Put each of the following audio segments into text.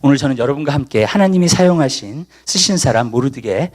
오늘 저는 여러분과 함께 하나님이 사용하신 쓰신 사람 모르드게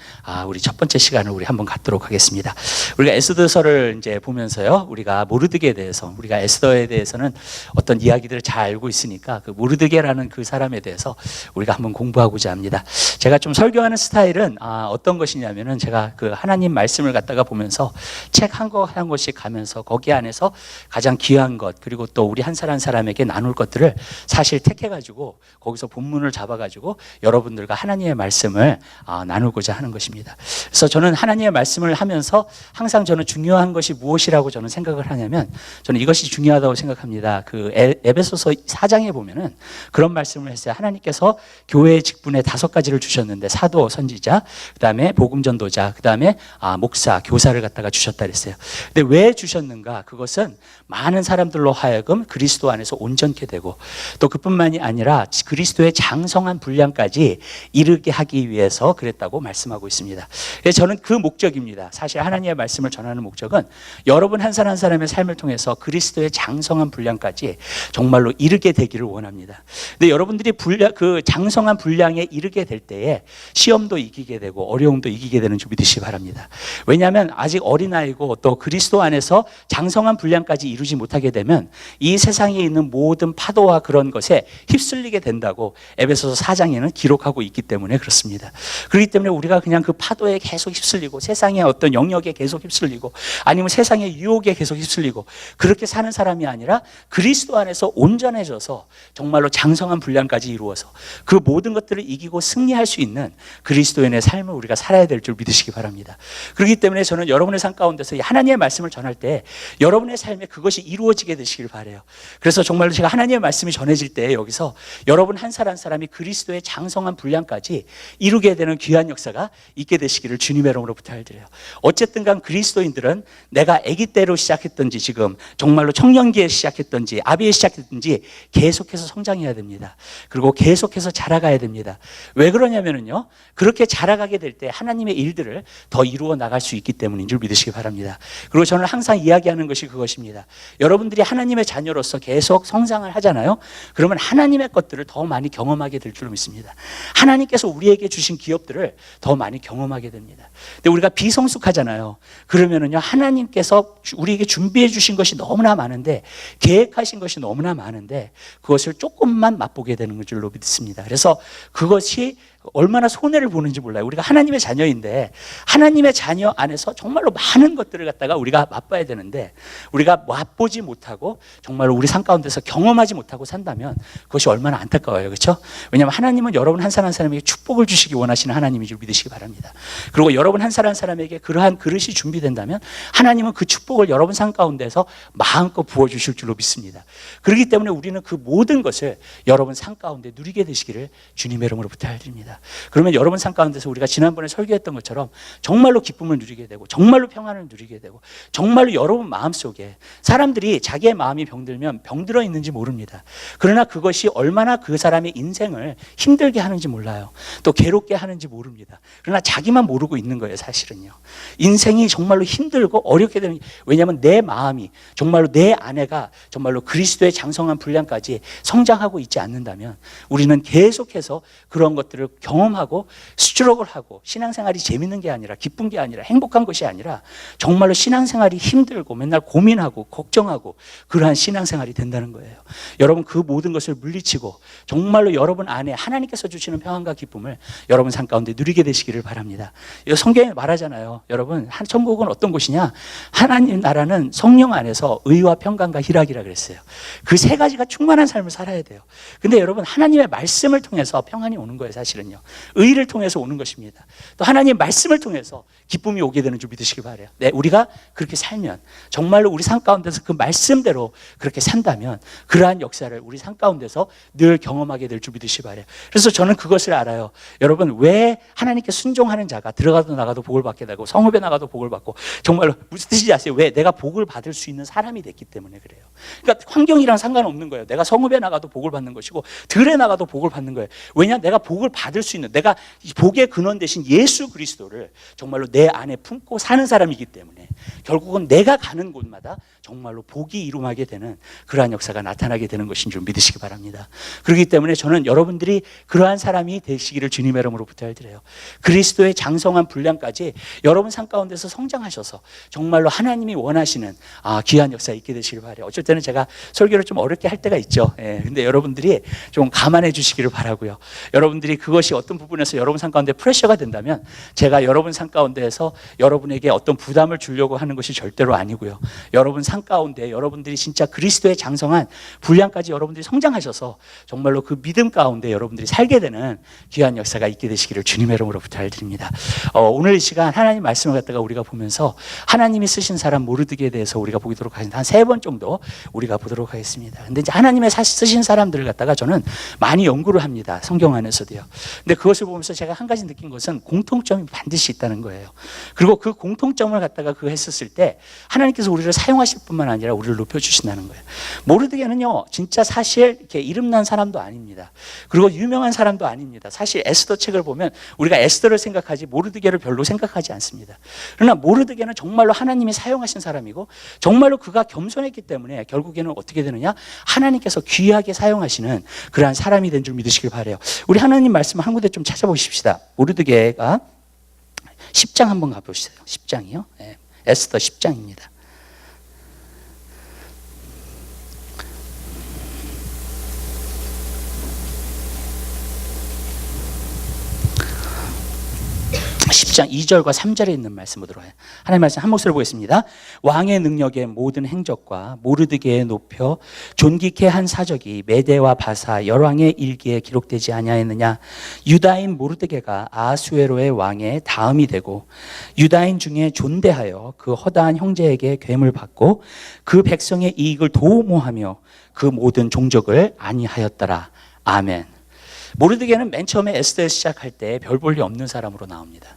우리 첫 번째 시간을 우리 한번 갖도록 하겠습니다. 우리가 에스더서를 이제 보면서요, 우리가 모르드게에 대해서, 우리가 에스더에 대해서는 어떤 이야기들을 잘 알고 있으니까 그 모르드게라는 그 사람에 대해서 우리가 한번 공부하고자 합니다. 제가 좀 설교하는 스타일은 어떤 것이냐면은, 제가 그 하나님 말씀을 갖다가 보면서 책 한 권 한 권씩 가면서 거기 안에서 가장 귀한 것, 그리고 또 우리 한 사람 사람에게 나눌 것들을 사실 택해가지고 거기서 본문을 잡아가지고 여러분들과 하나님의 말씀을 나누고자 하는 것입니다. 그래서 저는 하나님의 말씀을 하면서 항상 저는 중요한 것이 무엇이라고 저는 생각을 하냐면, 저는 이것이 중요하다고 생각합니다. 그 에베소서 4장에 보면은 그런 말씀을 했어요. 하나님께서 교회의 직분에 5가지를 주셨는데, 사도, 선지자, 그 다음에 복음 전도자, 그 다음에 목사, 교사를 갖다가 주셨다 그랬어요. 근데 왜 주셨는가? 그것은 많은 사람들로 하여금 그리스도 안에서 온전케 되고, 또 그뿐만이 아니라 그리스도의 장성한 분량까지 이르게 하기 위해서 그랬다고 말씀하고 있습니다. 그래서 저는 그 목적입니다. 사실 하나님의 말씀을 전하는 목적은 여러분 한 사람 한 사람의 삶을 통해서 그리스도의 장성한 분량까지 정말로 이르게 되기를 원합니다. 근데 여러분들이 그 장성한 분량에 이르게 될 때에 시험도 이기게 되고 어려움도 이기게 되는 줄 믿으시기 바랍니다. 왜냐하면 아직 어린아이고 또 그리스도 안에서 장성한 분량까지 이루지 못하게 되면 이 세상에 있는 모든 파도와 그런 것에 휩쓸리게 된다고 에베소서 4장에는 기록하고 있기 때문에 그렇습니다. 그렇기 때문에 우리가 그냥 그 파도에 계속 휩쓸리고 세상의 어떤 영역에 계속 휩쓸리고 아니면 세상의 유혹에 계속 휩쓸리고 그렇게 사는 사람이 아니라 그리스도 안에서 온전해져서 정말로 장성한 분량까지 이루어서 그 모든 것들을 이기고 승리할 수 있는 그리스도인의 삶을 우리가 살아야 될 줄 믿으시기 바랍니다. 그렇기 때문에 저는 여러분의 삶 가운데서 하나님의 말씀을 전할 때 여러분의 삶에 그것이 이루어지게 되시길 바라요. 그래서 정말로 제가 하나님의 말씀이 전해질 때 여기서 여러분 한 사람 한 사람이 그리스도의 장성한 분량까지 이루게 되는 귀한 역사가 있게 되시기를 주님의 이름으로 부탁드려요. 어쨌든 간 그리스도인들은 내가 아기 때로 시작했던지 지금 정말로 청년기에 시작했던지 아비에 시작했던지 계속해서 성장해야 됩니다. 그리고 계속해서 자라가야 됩니다. 왜 그러냐면요, 그렇게 자라가게 될 때 하나님의 일들을 더 이루어 나갈 수 있기 때문인 줄 믿으시기 바랍니다. 그리고 저는 항상 이야기하는 것이 그것입니다. 여러분들이 하나님의 자녀로서 계속 성장을 하잖아요. 그러면 하나님의 것들을 더 많이 경험하게 될 줄 믿습니다. 하나님께서 우리에게 주신 기업들을 더 많이 경험하게 됩니다. 근데 우리가 비성숙하잖아요. 그러면은요, 하나님께서 우리에게 준비해 주신 것이 너무나 많은데, 계획하신 것이 너무나 많은데 그것을 조금만 맛보게 되는 줄로 믿습니다. 그래서 그것이 얼마나 손해를 보는지 몰라요. 우리가 하나님의 자녀인데 하나님의 자녀 안에서 정말로 많은 것들을 갖다가 우리가 맛봐야 되는데 우리가 맛보지 못하고 정말로 우리 삶 가운데서 경험하지 못하고 산다면 그것이 얼마나 안타까워요. 그렇죠? 왜냐하면 하나님은 여러분 한 사람 한 사람에게 축복을 주시기 원하시는 하나님인 줄 믿으시기 바랍니다. 그리고 여러분 한 사람 한 사람에게 그러한 그릇이 준비된다면 하나님은 그 축복을 여러분 삶 가운데서 마음껏 부어주실 줄로 믿습니다. 그렇기 때문에 우리는 그 모든 것을 여러분 삶 가운데 누리게 되시기를 주님의 이름으로 부탁드립니다. 그러면 여러분 삶 가운데서 우리가 지난번에 설교했던 것처럼 정말로 기쁨을 누리게 되고 정말로 평안을 누리게 되고 정말로 여러분 마음속에 사람들이 자기의 마음이 병들면 병들어 있는지 모릅니다. 그러나 그것이 얼마나 그 사람의 인생을 힘들게 하는지 몰라요. 또 괴롭게 하는지 모릅니다. 그러나 자기만 모르고 있는 거예요. 사실은요, 인생이 정말로 힘들고 어렵게 되는, 왜냐하면 내 마음이 정말로 내 안에가 정말로 그리스도의 장성한 분량까지 성장하고 있지 않는다면 우리는 계속해서 그런 것들을 경험하고 스트럭을 하고 신앙생활이 재밌는 게 아니라 기쁜 게 아니라 행복한 것이 아니라 정말로 신앙생활이 힘들고 맨날 고민하고 걱정하고 그러한 신앙생활이 된다는 거예요. 여러분 그 모든 것을 물리치고 정말로 여러분 안에 하나님께서 주시는 평안과 기쁨을 여러분 삶 가운데 누리게 되시기를 바랍니다. 성경에 말하잖아요. 여러분 천국은 어떤 곳이냐? 하나님 나라는 성령 안에서 의와 평강과 희락이라 그랬어요. 그 3가지가 충만한 삶을 살아야 돼요. 근데 여러분 하나님의 말씀을 통해서 평안이 오는 거예요. 사실은요, 의를 통해서 오는 것입니다. 또 하나님의 말씀을 통해서 기쁨이 오게 되는 줄 믿으시기 바라요. 네, 우리가 그렇게 살면 정말로 우리 삶 가운데서 그 말씀대로 그렇게 산다면 그러한 역사를 우리 삶 가운데서 늘 경험하게 될 줄 믿으시기 바라요. 그래서 저는 그것을 알아요. 여러분 왜 하나님께 순종하는 자가 들어가도 나가도 복을 받게 되고 성읍에 나가도 복을 받고, 정말로 무슨 뜻인지 아세요? 왜? 내가 복을 받을 수 있는 사람이 됐기 때문에 그래요. 그러니까 환경이랑 상관없는 거예요. 내가 성읍에 나가도 복을 받는 것이고 들에 나가도 복을 받는 거예요. 왜냐? 내가 복을 받을 수 있는, 내가 복의 근원 대신 예수 그리스도를 정말로 내 안에 품고 사는 사람이기 때문에 결국은 내가 가는 곳마다 정말로 복이 이루어지게 되는 그러한 역사가 나타나게 되는 것인 줄 믿으시기 바랍니다. 그렇기 때문에 저는 저는 여러분들이 그러한 사람이 되시기를 주님의 이름으로 부탁드려요. 그리스도의 장성한 분량까지 여러분 삶 가운데서 성장하셔서 정말로 하나님이 원하시는 귀한 역사가 있게 되시길 바라요. 어쩔 때는 제가 설교를 좀 어렵게 할 때가 있죠. 근데 여러분들이 좀 감안해 주시기를 바라고요. 여러분들이 그것이 어떤 부분에서 여러분 삶 가운데 프레셔가 된다면 제가 여러분 삶 가운데에서 여러분에게 어떤 부담을 주려고 하는 것이 절대로 아니고요. 여러분 삶 가운데 여러분들이 진짜 그리스도의 장성한 분량까지 여러분들이 성장하셔서 정말로 그 믿음 가운데 여러분들이 살게 되는 귀한 역사가 있게 되시기를 주님의 이름으로 부탁드립니다. 오늘 이 시간 하나님 말씀을 갖다가 우리가 보면서 하나님이 쓰신 사람 모르드게에 대해서 우리가 보도록 하겠습니다. 한 3번 정도 우리가 보도록 하겠습니다. 근데 이제 하나님의 쓰신 사람들을 갖다가 저는 많이 연구를 합니다. 성경 안에서도요. 근데 그것을 보면서 제가 한 가지 느낀 것은 공통점이 반드시 있다는 거예요. 그리고 그 공통점을 갖다가 그 했었을 때 하나님께서 우리를 사용하실 뿐만 아니라 우리를 높여주신다는 거예요. 모르드게는요, 진짜 사실 이렇게 이름난 사람도 아닙니다. 그리고 유명한 사람도 아닙니다. 사실 에스더 책을 보면 우리가 에스더를 생각하지 모르드게를 별로 생각하지 않습니다. 그러나 모르드게는 정말로 하나님이 사용하신 사람이고 정말로 그가 겸손했기 때문에 결국에는 어떻게 되느냐? 하나님께서 귀하게 사용하시는 그러한 사람이 된 줄 믿으시길 바라요. 우리 하나님 말씀 한 군데 좀 찾아보십시다. 모르드게가 10장 한번 가보시죠. 10장이요. 에스더 10장입니다. 10장 2절과 3절에 있는 말씀 보도록 해요. 하나님 말씀 한 목소리로 보겠습니다. 왕의 능력의 모든 행적과 모르드게의 높여 존귀케 한 사적이 메대와 바사 열왕의 일기에 기록되지 아니하였느냐. 유다인 모르드게가 아수에로의 왕의 다음이 되고 유다인 중에 존대하여 그 허다한 형제에게 괴물 받고 그 백성의 이익을 도모하며 그 모든 종족을 아니하였더라. 아멘. 모르드게는 맨 처음에 에스더에 시작할 때 별 볼 일 없는 사람으로 나옵니다.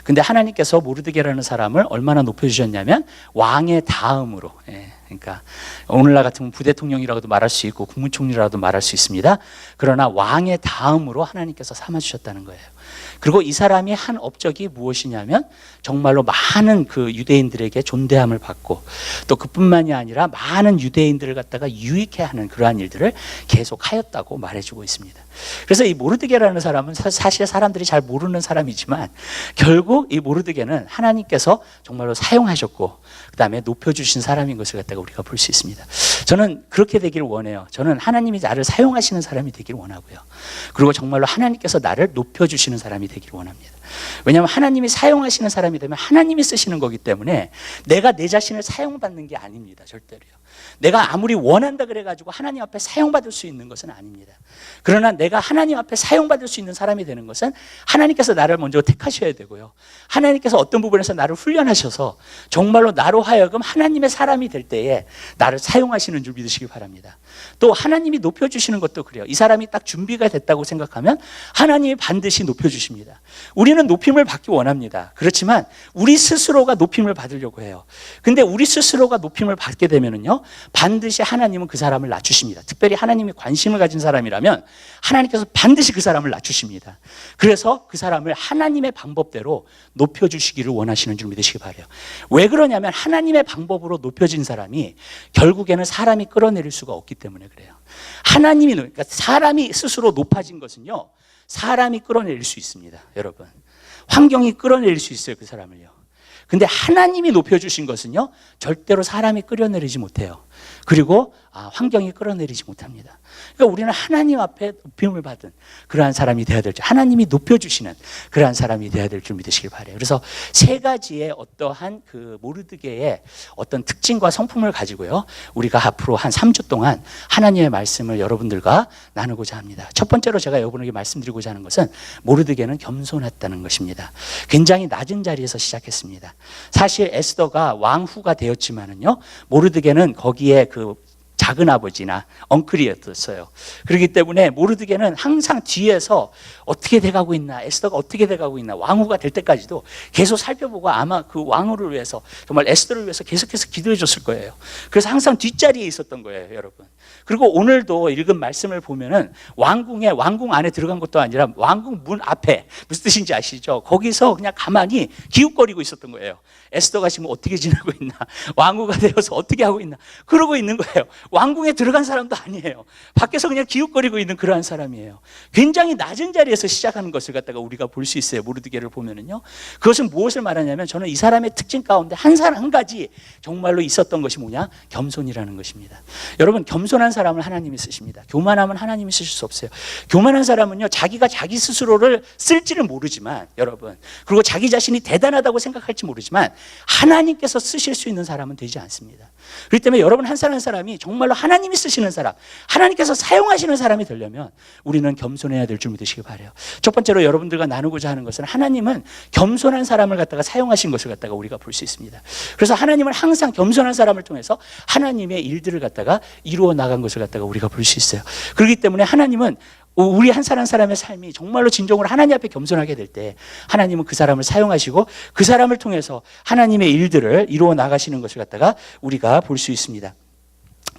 근데 하나님께서 모르드게라는 사람을 얼마나 높여주셨냐면 왕의 다음으로, 그러니까 오늘날 같으면 부대통령이라고도 말할 수 있고 국무총리라고도 말할 수 있습니다. 그러나 왕의 다음으로 하나님께서 삼아주셨다는 거예요. 그리고 이 사람이 한 업적이 무엇이냐면 정말로 많은 그 유대인들에게 존대함을 받고 또 그뿐만이 아니라 많은 유대인들을 갖다가 유익해 하는 그러한 일들을 계속 하였다고 말해주고 있습니다. 그래서 이 모르드게라는 사람은 사실 사람들이 잘 모르는 사람이지만 결국 이 모르드게는 하나님께서 정말로 사용하셨고 그 다음에 높여주신 사람인 것을 갖다가 우리가 볼 수 있습니다. 저는 그렇게 되기를 원해요. 저는 하나님이 나를 사용하시는 사람이 되기를 원하고요. 그리고 정말로 하나님께서 나를 높여주시는 사람이 되기를 원합니다. 왜냐하면 하나님이 사용하시는 사람이 되면 하나님이 쓰시는 거기 때문에 내가 내 자신을 사용받는 게 아닙니다. 절대로요. 내가 아무리 원한다 그래가지고 하나님 앞에 사용받을 수 있는 것은 아닙니다. 그러나 내가 하나님 앞에 사용받을 수 있는 사람이 되는 것은 하나님께서 나를 먼저 택하셔야 되고요. 하나님께서 어떤 부분에서 나를 훈련하셔서 정말로 나로 하여금 하나님의 사람이 될 때에 나를 사용하시는 줄 믿으시기 바랍니다. 또 하나님이 높여주시는 것도 그래요. 이 사람이 딱 준비가 됐다고 생각하면 하나님이 반드시 높여주십니다. 우리는 높임을 받기 원합니다. 그렇지만 우리 스스로가 높임을 받으려고 해요. 근데 우리 스스로가 높임을 받게 되면은요, 반드시 하나님은 그 사람을 낮추십니다. 특별히 하나님이 관심을 가진 사람이라면 하나님께서 반드시 그 사람을 낮추십니다. 그래서 그 사람을 하나님의 방법대로 높여주시기를 원하시는 줄 믿으시기 바라요. 왜 그러냐면 하나님의 방법으로 높여진 사람이 결국에는 사람이 끌어내릴 수가 없기 때문에 그래요. 하나님이, 그러니까 사람이 스스로 높아진 것은요, 사람이 끌어내릴 수 있습니다. 여러분, 환경이 끌어내릴 수 있어요. 그 사람을요. 근데 하나님이 높여주신 것은요, 절대로 사람이 끌어내리지 못해요. 그리고 환경이 끌어내리지 못합니다. 그러니까 우리는 하나님 앞에 높임을 받은 그러한 사람이 되어야 될 줄, 하나님이 높여주시는 그러한 사람이 되어야 될 줄 믿으시길 바라요. 그래서 3가지의 어떠한 그 모르드게의 어떤 특징과 성품을 가지고요, 우리가 앞으로 한 3주 동안 하나님의 말씀을 여러분들과 나누고자 합니다. 첫 번째로 제가 여러분에게 말씀드리고자 하는 것은 모르드게는 겸손했다는 것입니다. 굉장히 낮은 자리에서 시작했습니다. 사실 에스더가 왕후가 되었지만은요, 모르드게는 거기에 그 작은 아버지나 엉클이었어요. 그렇기 때문에 모르드게는 항상 뒤에서 어떻게 돼가고 있나, 에스더가 어떻게 돼가고 있나, 왕후가 될 때까지도 계속 살펴보고 아마 그 왕후를 위해서, 정말 에스더를 위해서 계속해서 기도해 줬을 거예요. 그래서 항상 뒷자리에 있었던 거예요, 여러분. 그리고 오늘도 읽은 말씀을 보면은 왕궁 안에 들어간 것도 아니라 왕궁 문 앞에, 무슨 뜻인지 아시죠? 거기서 그냥 가만히 기웃거리고 있었던 거예요. 에스더가 지금 어떻게 지내고 있나, 왕후가 되어서 어떻게 하고 있나, 그러고 있는 거예요. 왕궁에 들어간 사람도 아니에요. 밖에서 그냥 기웃거리고 있는 그러한 사람이에요. 굉장히 낮은 자리에서 시작하는 것을 갖다가 우리가 볼 수 있어요. 모르드게를 보면은요. 그것은 무엇을 말하냐면, 저는 이 사람의 특징 가운데 한 가지 정말로 있었던 것이 뭐냐? 겸손이라는 것입니다. 여러분, 겸손한 사람을 하나님이 쓰십니다. 교만하면 하나님이 쓰실 수 없어요. 교만한 사람은요, 자기가 자기 스스로를 쓸지는 모르지만, 여러분, 그리고 자기 자신이 대단하다고 생각할지 모르지만 하나님께서 쓰실 수 있는 사람은 되지 않습니다. 그렇기 때문에 여러분, 한 사람 한 사람이 정말로 하나님이 쓰시는 사람, 하나님께서 사용하시는 사람이 되려면 우리는 겸손해야 될 줄 믿으시기 바라요. 첫 번째로 여러분들과 나누고자 하는 것은, 하나님은 겸손한 사람을 갖다가 사용하신 것을 갖다가 우리가 볼 수 있습니다. 그래서 하나님은 항상 겸손한 사람을 통해서 하나님의 일들을 갖다가 이루어 나간 것을 갖다가 우리가 볼 수 있어요. 그렇기 때문에 하나님은 우리 한 사람 한 사람의 삶이 정말로 진정으로 하나님 앞에 겸손하게 될 때 하나님은 그 사람을 사용하시고 그 사람을 통해서 하나님의 일들을 이루어 나가시는 것을 갖다가 우리가 볼 수 있습니다.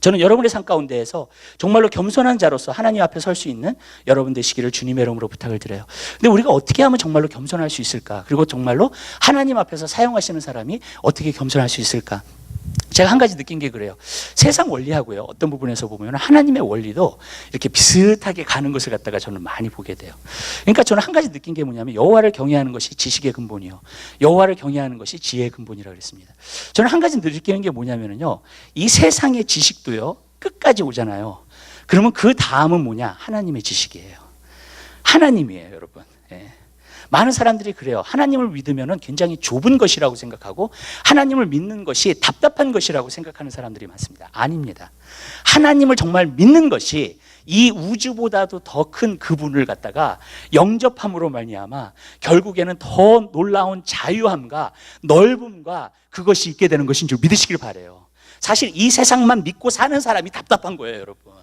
저는 여러분의 삶 가운데에서 정말로 겸손한 자로서 하나님 앞에 설 수 있는 여러분 되시기를 주님의 이름으로 부탁을 드려요. 근데 우리가 어떻게 하면 정말로 겸손할 수 있을까? 그리고 정말로 하나님 앞에서 사용하시는 사람이 어떻게 겸손할 수 있을까? 제가 한 가지 느낀 게 그래요. 세상 원리하고요, 어떤 부분에서 보면 하나님의 원리도 이렇게 비슷하게 가는 것을 갖다가 저는 많이 보게 돼요. 그러니까 저는 한 가지 느낀 게 뭐냐면, 여호와를 경외하는 것이 지식의 근본이요, 여호와를 경외하는 것이 지혜의 근본이라고 그랬습니다. 저는 한 가지 느끼는 게 뭐냐면요, 이 세상의 지식도요 끝까지 오잖아요. 그러면 그 다음은 뭐냐? 하나님의 지식이에요. 하나님이에요, 여러분. 예. 많은 사람들이 그래요. 하나님을 믿으면 굉장히 좁은 것이라고 생각하고, 하나님을 믿는 것이 답답한 것이라고 생각하는 사람들이 많습니다. 아닙니다. 하나님을 정말 믿는 것이 이 우주보다도 더 큰 그분을 갖다가 영접함으로 말미암아 결국에는 더 놀라운 자유함과 넓음과 그것이 있게 되는 것인 줄 믿으시길 바라요. 사실 이 세상만 믿고 사는 사람이 답답한 거예요, 여러분.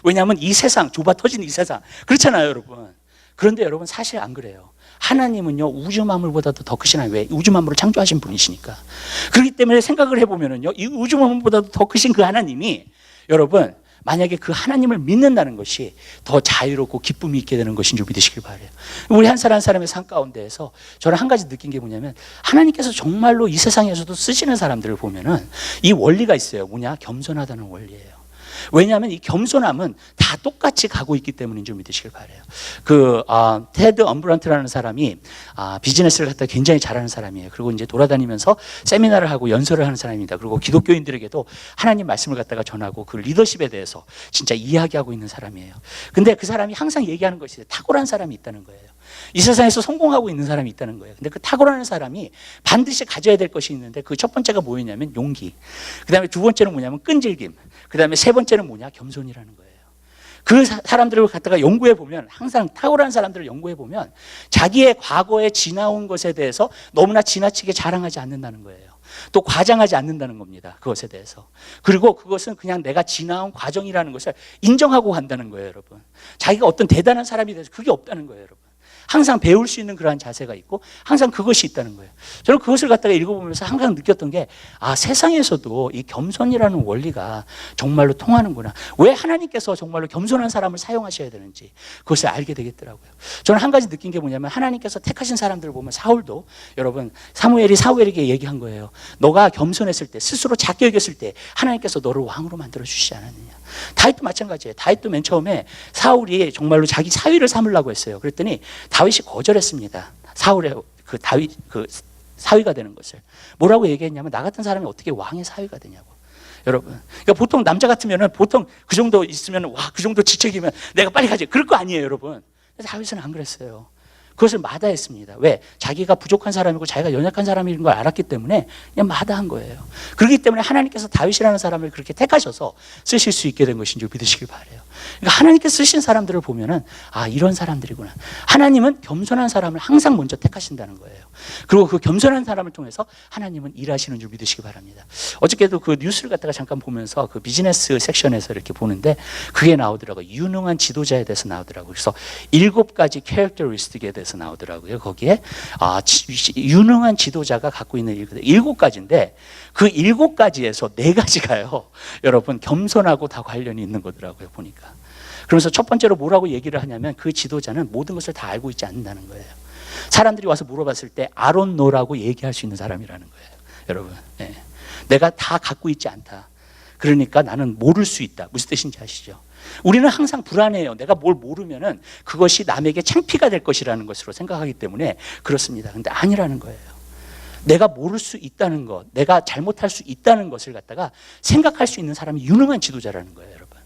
왜냐하면 이 세상, 좁아 터진 이 세상, 그렇잖아요, 여러분. 그런데 여러분, 사실 안 그래요. 하나님은요, 우주 만물보다도 더 크시나요? 왜? 우주 만물을 창조하신 분이시니까. 그렇기 때문에 생각을 해보면요, 이 우주 만물보다도 더 크신 그 하나님이, 여러분, 만약에 그 하나님을 믿는다는 것이 더 자유롭고 기쁨이 있게 되는 것인 줄 믿으시길 바라요. 우리 한 사람 한 사람의 삶 가운데에서 저는 한 가지 느낀 게 뭐냐면, 하나님께서 정말로 이 세상에서도 쓰시는 사람들을 보면은 이 원리가 있어요. 뭐냐? 겸손하다는 원리예요. 왜냐하면 이 겸손함은 다 똑같이 가고 있기 때문인 줄 믿으시길 바라요. 테드 엄브란트라는 사람이 비즈니스를 갖다 굉장히 잘하는 사람이에요. 그리고 이제 돌아다니면서 세미나를 하고 연설을 하는 사람입니다. 그리고 기독교인들에게도 하나님 말씀을 갖다가 전하고 그 리더십에 대해서 진짜 이야기하고 있는 사람이에요. 근데 그 사람이 항상 얘기하는 것이 탁월한 사람이 있다는 거예요. 이 세상에서 성공하고 있는 사람이 있다는 거예요. 근데 그 탁월한 사람이 반드시 가져야 될 것이 있는데, 그 첫 번째가 뭐였냐면 용기, 그 다음에 두 번째는 뭐냐면 끈질김, 그 다음에 세 번째는 뭐냐? 겸손이라는 거예요. 그 사람들을 갖다가 연구해 보면, 항상 탁월한 사람들을 연구해 보면 자기의 과거에 지나온 것에 대해서 너무나 지나치게 자랑하지 않는다는 거예요. 또 과장하지 않는다는 겁니다, 그것에 대해서. 그리고 그것은 그냥 내가 지나온 과정이라는 것을 인정하고 간다는 거예요, 여러분. 자기가 어떤 대단한 사람이 돼서 그게 없다는 거예요, 여러분. 항상 배울 수 있는 그러한 자세가 있고 항상 그것이 있다는 거예요. 저는 그것을 갖다가 읽어보면서 항상 느꼈던 게, 세상에서도 이 겸손이라는 원리가 정말로 통하는구나. 왜 하나님께서 정말로 겸손한 사람을 사용하셔야 되는지 그것을 알게 되겠더라고요. 저는 한 가지 느낀 게 뭐냐면, 하나님께서 택하신 사람들을 보면, 사울도, 여러분, 사무엘이 사울에게 얘기한 거예요. 너가 겸손했을 때, 스스로 작게 여겼을 때 하나님께서 너를 왕으로 만들어 주시지 않았느냐. 다윗도 마찬가지예요. 다윗도 맨 처음에 사울이 정말로 자기 사위를 삼으려고 했어요. 그랬더니 다윗이 거절했습니다. 사울의 그 다윗 그 사위가 되는 것을. 뭐라고 얘기했냐면, 나 같은 사람이 어떻게 왕의 사위가 되냐고. 여러분, 그러니까 보통 남자 같으면은, 보통 그 정도 있으면, 와, 그 정도 지책이면 내가 빨리 가지, 그럴 거 아니에요, 여러분. 다윗은 안 그랬어요. 그것을 마다했습니다. 왜? 자기가 부족한 사람이고 자기가 연약한 사람인 걸 알았기 때문에 그냥 마다한 거예요. 그렇기 때문에 하나님께서 다윗이라는 사람을 그렇게 택하셔서 쓰실 수 있게 된 것인 줄 믿으시길 바라요. 그러니까 하나님께서 쓰신 사람들을 보면은 아, 이런 사람들이구나. 하나님은 겸손한 사람을 항상 먼저 택하신다는 거예요. 그리고 그 겸손한 사람을 통해서 하나님은 일하시는 줄 믿으시기 바랍니다. 어저께도 그 뉴스를 갖다가 잠깐 보면서 그 비즈니스 섹션에서 이렇게 보는데 그게 나오더라고요. 유능한 지도자에 대해서 나오더라고요. 그래서 7가지 캐릭터리스틱에 대해서 나오더라고요. 거기에 유능한 지도자가 갖고 있는 7가지인데 그 7가지에서 4가지가요. 여러분 겸손하고 다 관련이 있는 거더라고요. 보니까. 그러면서 첫 번째로 뭐라고 얘기를 하냐면 그 지도자는 모든 것을 다 알고 있지 않는다는 거예요. 사람들이 와서 물어봤을 때 I don't know라고 얘기할 수 있는 사람이라는 거예요. 여러분, 예. 내가 다 갖고 있지 않다. 그러니까 나는 모를 수 있다. 무슨 뜻인지 아시죠? 우리는 항상 불안해요. 내가 뭘 모르면은 그것이 남에게 창피가 될 것이라는 것으로 생각하기 때문에 그렇습니다. 근데 아니라는 거예요. 내가 모를 수 있다는 것, 내가 잘못할 수 있다는 것을 갖다가 생각할 수 있는 사람이 유능한 지도자라는 거예요, 여러분.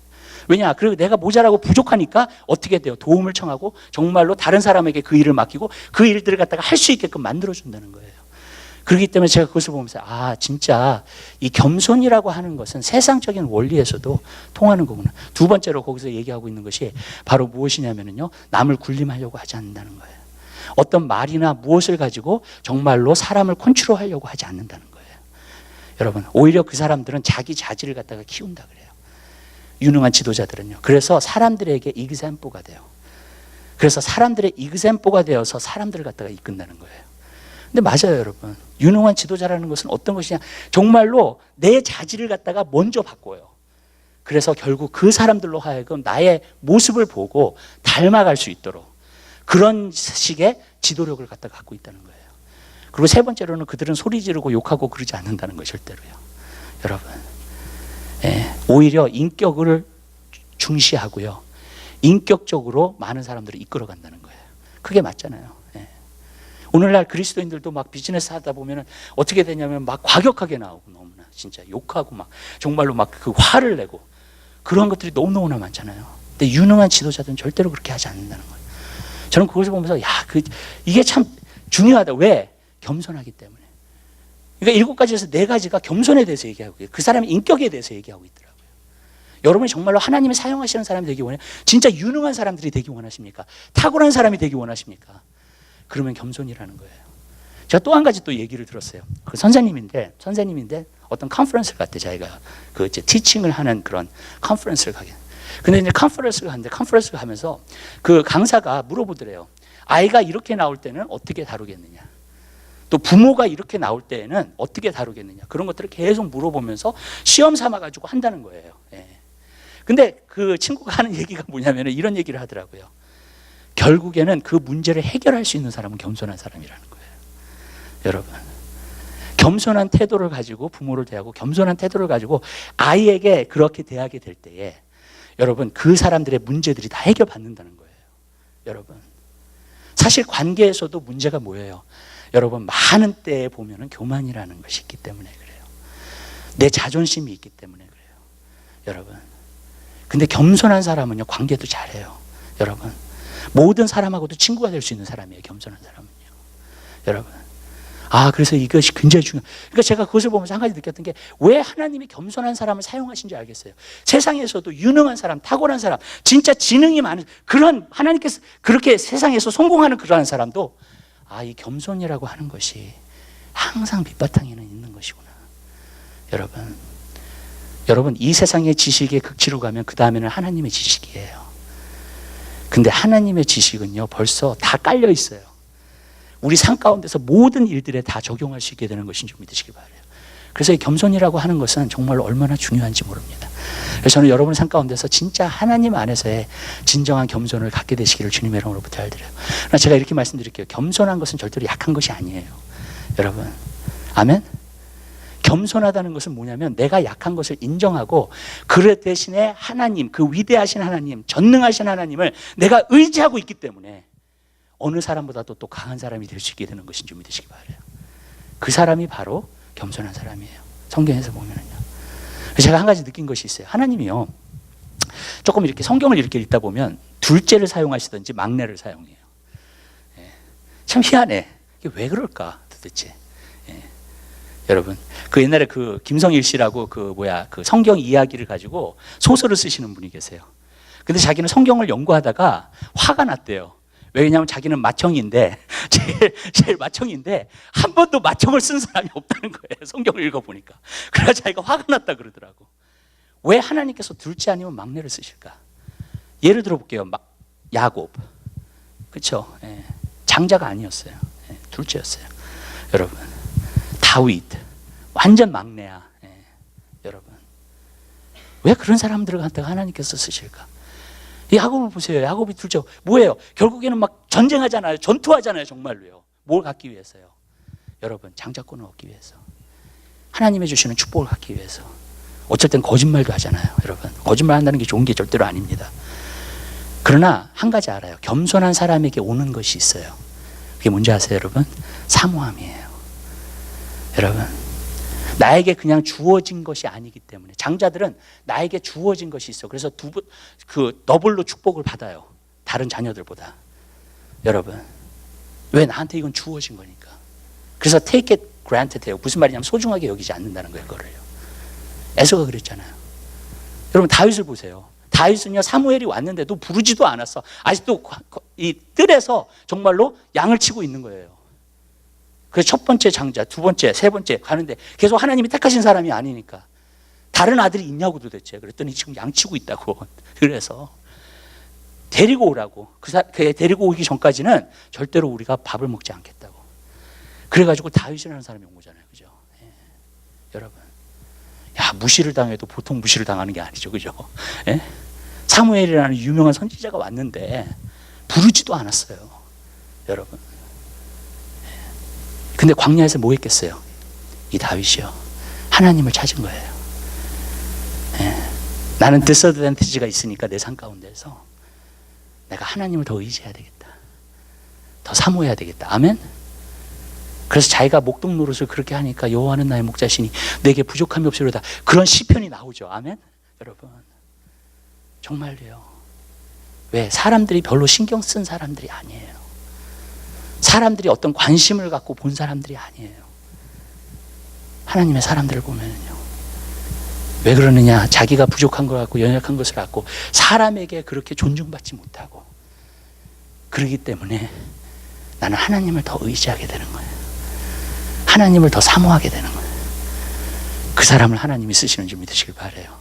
왜냐? 그리고 내가 모자라고 부족하니까 어떻게 돼요? 도움을 청하고 정말로 다른 사람에게 그 일을 맡기고 그 일들을 갖다가 할 수 있게끔 만들어준다는 거예요. 그렇기 때문에 제가 그것을 보면서 아, 진짜 이 겸손이라고 하는 것은 세상적인 원리에서도 통하는 거구나. 두 번째로 거기서 얘기하고 있는 것이 바로 무엇이냐면요, 남을 군림하려고 하지 않는다는 거예요. 어떤 말이나 무엇을 가지고 정말로 사람을 컨트롤하려고 하지 않는다는 거예요. 여러분, 오히려 그 사람들은 자기 자질을 갖다가 키운다 그래요. 유능한 지도자들은요. 그래서 사람들에게 example가 돼요. 그래서 사람들의 example가 되어서 사람들을 갖다가 이끈다는 거예요. 근데 맞아요, 여러분. 유능한 지도자라는 것은 어떤 것이냐? 정말로 내 자질을 갖다가 먼저 바꿔요. 그래서 결국 그 사람들로 하여금 나의 모습을 보고 닮아갈 수 있도록 그런 식의 지도력을 갖다가 갖고 있다는 거예요. 그리고 세 번째로는 그들은 소리 지르고 욕하고 그러지 않는다는 거 절대로요. 여러분, 예, 오히려 인격을 중시하고요, 인격적으로 많은 사람들을 이끌어간다는 거예요. 그게 맞잖아요. 예. 오늘날 그리스도인들도 막 비즈니스 하다 보면 어떻게 되냐면 막 과격하게 나오고 너무나 진짜 욕하고 막 정말로 막 그 화를 내고 그런 것들이 너무너무나 많잖아요. 근데 유능한 지도자들은 절대로 그렇게 하지 않는다는 거예요. 저는 그것을 보면서 이게 참 중요하다. 왜? 겸손하기 때문에. 그러니까 7가지에서 4가지가 겸손에 대해서 얘기하고 있어요. 그 사람의 인격에 대해서 얘기하고 있더라고요. 여러분이 정말로 하나님이 사용하시는 사람이 되기 원해요? 진짜 유능한 사람들이 되기 원하십니까? 탁월한 사람이 되기 원하십니까? 그러면 겸손이라는 거예요. 제가 또 한 가지 또 얘기를 들었어요. 그 선생님인데 어떤 컨퍼런스를 갔대. 자기가 그 이제 티칭을 하는 그런 컨퍼런스를 가게. 근데 이제 컨퍼런스를 가면서 그 강사가 물어보더래요. 아이가 이렇게 나올 때는 어떻게 다루겠느냐? 또 부모가 이렇게 나올 때에는 어떻게 다루겠느냐? 그런 것들을 계속 물어보면서 시험 삼아 가지고 한다는 거예요. 예. 근데 그 친구가 하는 얘기가 뭐냐면 이런 얘기를 하더라고요. 결국에는 그 문제를 해결할 수 있는 사람은 겸손한 사람이라는 거예요. 여러분, 겸손한 태도를 가지고 부모를 대하고 겸손한 태도를 가지고 아이에게 그렇게 대하게 될 때에 여러분, 그 사람들의 문제들이 다 해결받는다는 거예요. 여러분, 사실 관계에서도 문제가 뭐예요? 여러분, 많은 때에 보면은 교만이라는 것이 있기 때문에 그래요. 내 자존심이 있기 때문에 그래요. 여러분, 근데 겸손한 사람은요, 관계도 잘해요. 여러분, 모든 사람하고도 친구가 될 수 있는 사람이에요. 겸손한 사람은요. 여러분, 그래서 이것이 굉장히 중요해요. 그러니까 제가 그것을 보면서 한 가지 느꼈던 게 왜 하나님이 겸손한 사람을 사용하신 줄 알겠어요. 세상에서도 유능한 사람, 탁월한 사람, 진짜 지능이 많은 그런 하나님께서 그렇게 세상에서 성공하는 그러한 사람도 이 겸손이라고 하는 것이 항상 밑바탕에는 있는 것이구나. 여러분, 이 세상의 지식의 극치로 가면 그 다음에는 하나님의 지식이에요. 근데 하나님의 지식은요, 벌써 다 깔려 있어요. 우리 삶 가운데서 모든 일들에 다 적용할 수 있게 되는 것인 줄 믿으시기 바라요. 그래서 이 겸손이라고 하는 것은 정말로 얼마나 중요한지 모릅니다. 그래서 저는 여러분의 삶 가운데서 진짜 하나님 안에서의 진정한 겸손을 갖게 되시기를 주님의 이름으로 부탁드려요. 그러나 제가 이렇게 말씀드릴게요. 겸손한 것은 절대로 약한 것이 아니에요. 여러분, 아멘? 겸손하다는 것은 뭐냐면 내가 약한 것을 인정하고 그 대신에 하나님, 그 위대하신 하나님, 전능하신 하나님을 내가 의지하고 있기 때문에 어느 사람보다도 또 강한 사람이 될 수 있게 되는 것인 줄 믿으시기 바라요. 그 사람이 바로 겸손한 사람이에요. 성경에서 보면은요. 제가 한 가지 느낀 것이 있어요. 하나님이요, 조금 이렇게 성경을 이렇게 읽다 보면 둘째를 사용하시든지 막내를 사용해요. 참 희한해. 이게 왜 그럴까 도대체. 여러분, 그 옛날에 그 김성일 씨라고 그 성경 이야기를 가지고 소설을 쓰시는 분이 계세요. 근데 자기는 성경을 연구하다가 화가 났대요. 왜냐하면 자기는 맏형인데 제일 맏형인데 한 번도 맏형을 쓴 사람이 없다는 거예요. 성경을 읽어보니까. 그래서 자기가 화가 났다 그러더라고. 왜 하나님께서 둘째 아니면 막내를 쓰실까? 예를 들어볼게요. 야곱, 그렇죠? 예. 장자가 아니었어요. 예. 둘째였어요. 여러분, 다윗 완전 막내야. 예. 여러분, 왜 그런 사람들을 갖다가 하나님께서 쓰실까? 야곱을 보세요. 야곱이 둘째 뭐예요? 결국에는 막 전쟁하잖아요. 전투하잖아요. 정말로요. 뭘 갖기 위해서요? 여러분, 장자권을 얻기 위해서, 하나님이 주시는 축복을 갖기 위해서. 어쩔 땐 거짓말도 하잖아요. 여러분, 거짓말 한다는 게 좋은 게 절대로 아닙니다. 그러나 한 가지 알아요. 겸손한 사람에게 오는 것이 있어요. 그게 뭔지 아세요, 여러분? 사모함이에요. 여러분, 나에게 그냥 주어진 것이 아니기 때문에. 장자들은 나에게 주어진 것이 있어. 그래서 더블로 축복을 받아요. 다른 자녀들보다. 여러분, 왜? 나한테 이건 주어진 거니까. 그래서 take it granted 해요. 무슨 말이냐면 소중하게 여기지 않는다는 거예요. 그거를요. 에서가 그랬잖아요. 여러분, 다윗을 보세요. 다윗은요, 사무엘이 왔는데도 부르지도 않았어. 아직도 이 뜰에서 정말로 양을 치고 있는 거예요. 그래서 첫 번째 장자, 두 번째, 세 번째 가는데 계속 하나님이 택하신 사람이 아니니까. 다른 아들이 있냐고 도대체. 그랬더니 지금 양 치고 있다고. 그래서 데리고 오라고. 그 데리고 오기 전까지는 절대로 우리가 밥을 먹지 않겠다고. 그래가지고 다윗이라는 사람이 온 거잖아요. 그죠? 예. 여러분, 야, 무시를 당해도 보통 무시를 당하는 게 아니죠. 그죠? 예? 사무엘이라는 유명한 선지자가 왔는데 부르지도 않았어요. 여러분. 근데 광야에서 뭐 했겠어요? 이 다윗이요, 하나님을 찾은 거예요. 예. 나는 디스어드밴티지가 있으니까 내 삶 가운데서 내가 하나님을 더 의지해야 되겠다. 더 사모해야 되겠다. 아멘? 그래서 자기가 목동 노릇을 그렇게 하니까 여호와는 나의 목자시니 내게 부족함이 없으리로다. 그런 시편이 나오죠. 아멘? 여러분, 정말로요. 왜? 사람들이 별로 신경 쓴 사람들이 아니에요. 사람들이 어떤 관심을 갖고 본 사람들이 아니에요. 하나님의 사람들을 보면요, 왜 그러느냐? 자기가 부족한 걸 갖고, 연약한 것을 갖고 사람에게 그렇게 존중받지 못하고, 그러기 때문에 나는 하나님을 더 의지하게 되는 거예요. 하나님을 더 사모하게 되는 거예요. 그 사람을 하나님이 쓰시는 줄 믿으시길 바라요.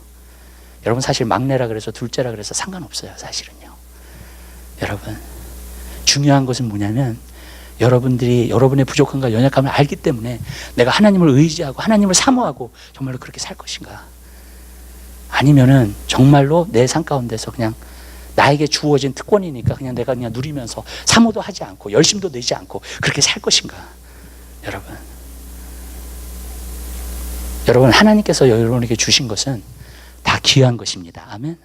여러분, 사실 막내라 그래서 둘째라 그래서 상관없어요. 사실은요. 여러분, 중요한 것은 뭐냐면 여러분들이 여러분의 부족함과 연약함을 알기 때문에 내가 하나님을 의지하고 하나님을 사모하고 정말로 그렇게 살 것인가, 아니면은 정말로 내 삶 가운데서 그냥 나에게 주어진 특권이니까 그냥 내가 그냥 누리면서 사모도 하지 않고 열심도 내지 않고 그렇게 살 것인가. 여러분, 하나님께서 여러분에게 주신 것은 다 귀한 것입니다. 아멘.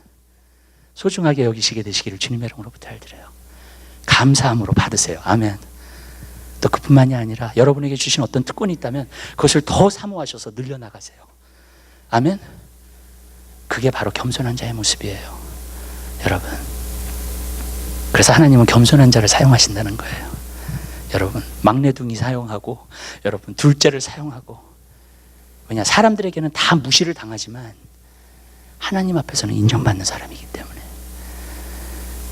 소중하게 여기시게 되시기를 주님의 이름으로 부탁드려요. 감사함으로 받으세요. 아멘. 또 그뿐만이 아니라 여러분에게 주신 어떤 특권이 있다면 그것을 더 사모하셔서 늘려나가세요. 아멘. 그게 바로 겸손한 자의 모습이에요. 여러분, 그래서 하나님은 겸손한 자를 사용하신다는 거예요. 여러분, 막내둥이 사용하고, 여러분, 둘째를 사용하고. 왜냐? 사람들에게는 다 무시를 당하지만 하나님 앞에서는 인정받는 사람이기 때문에.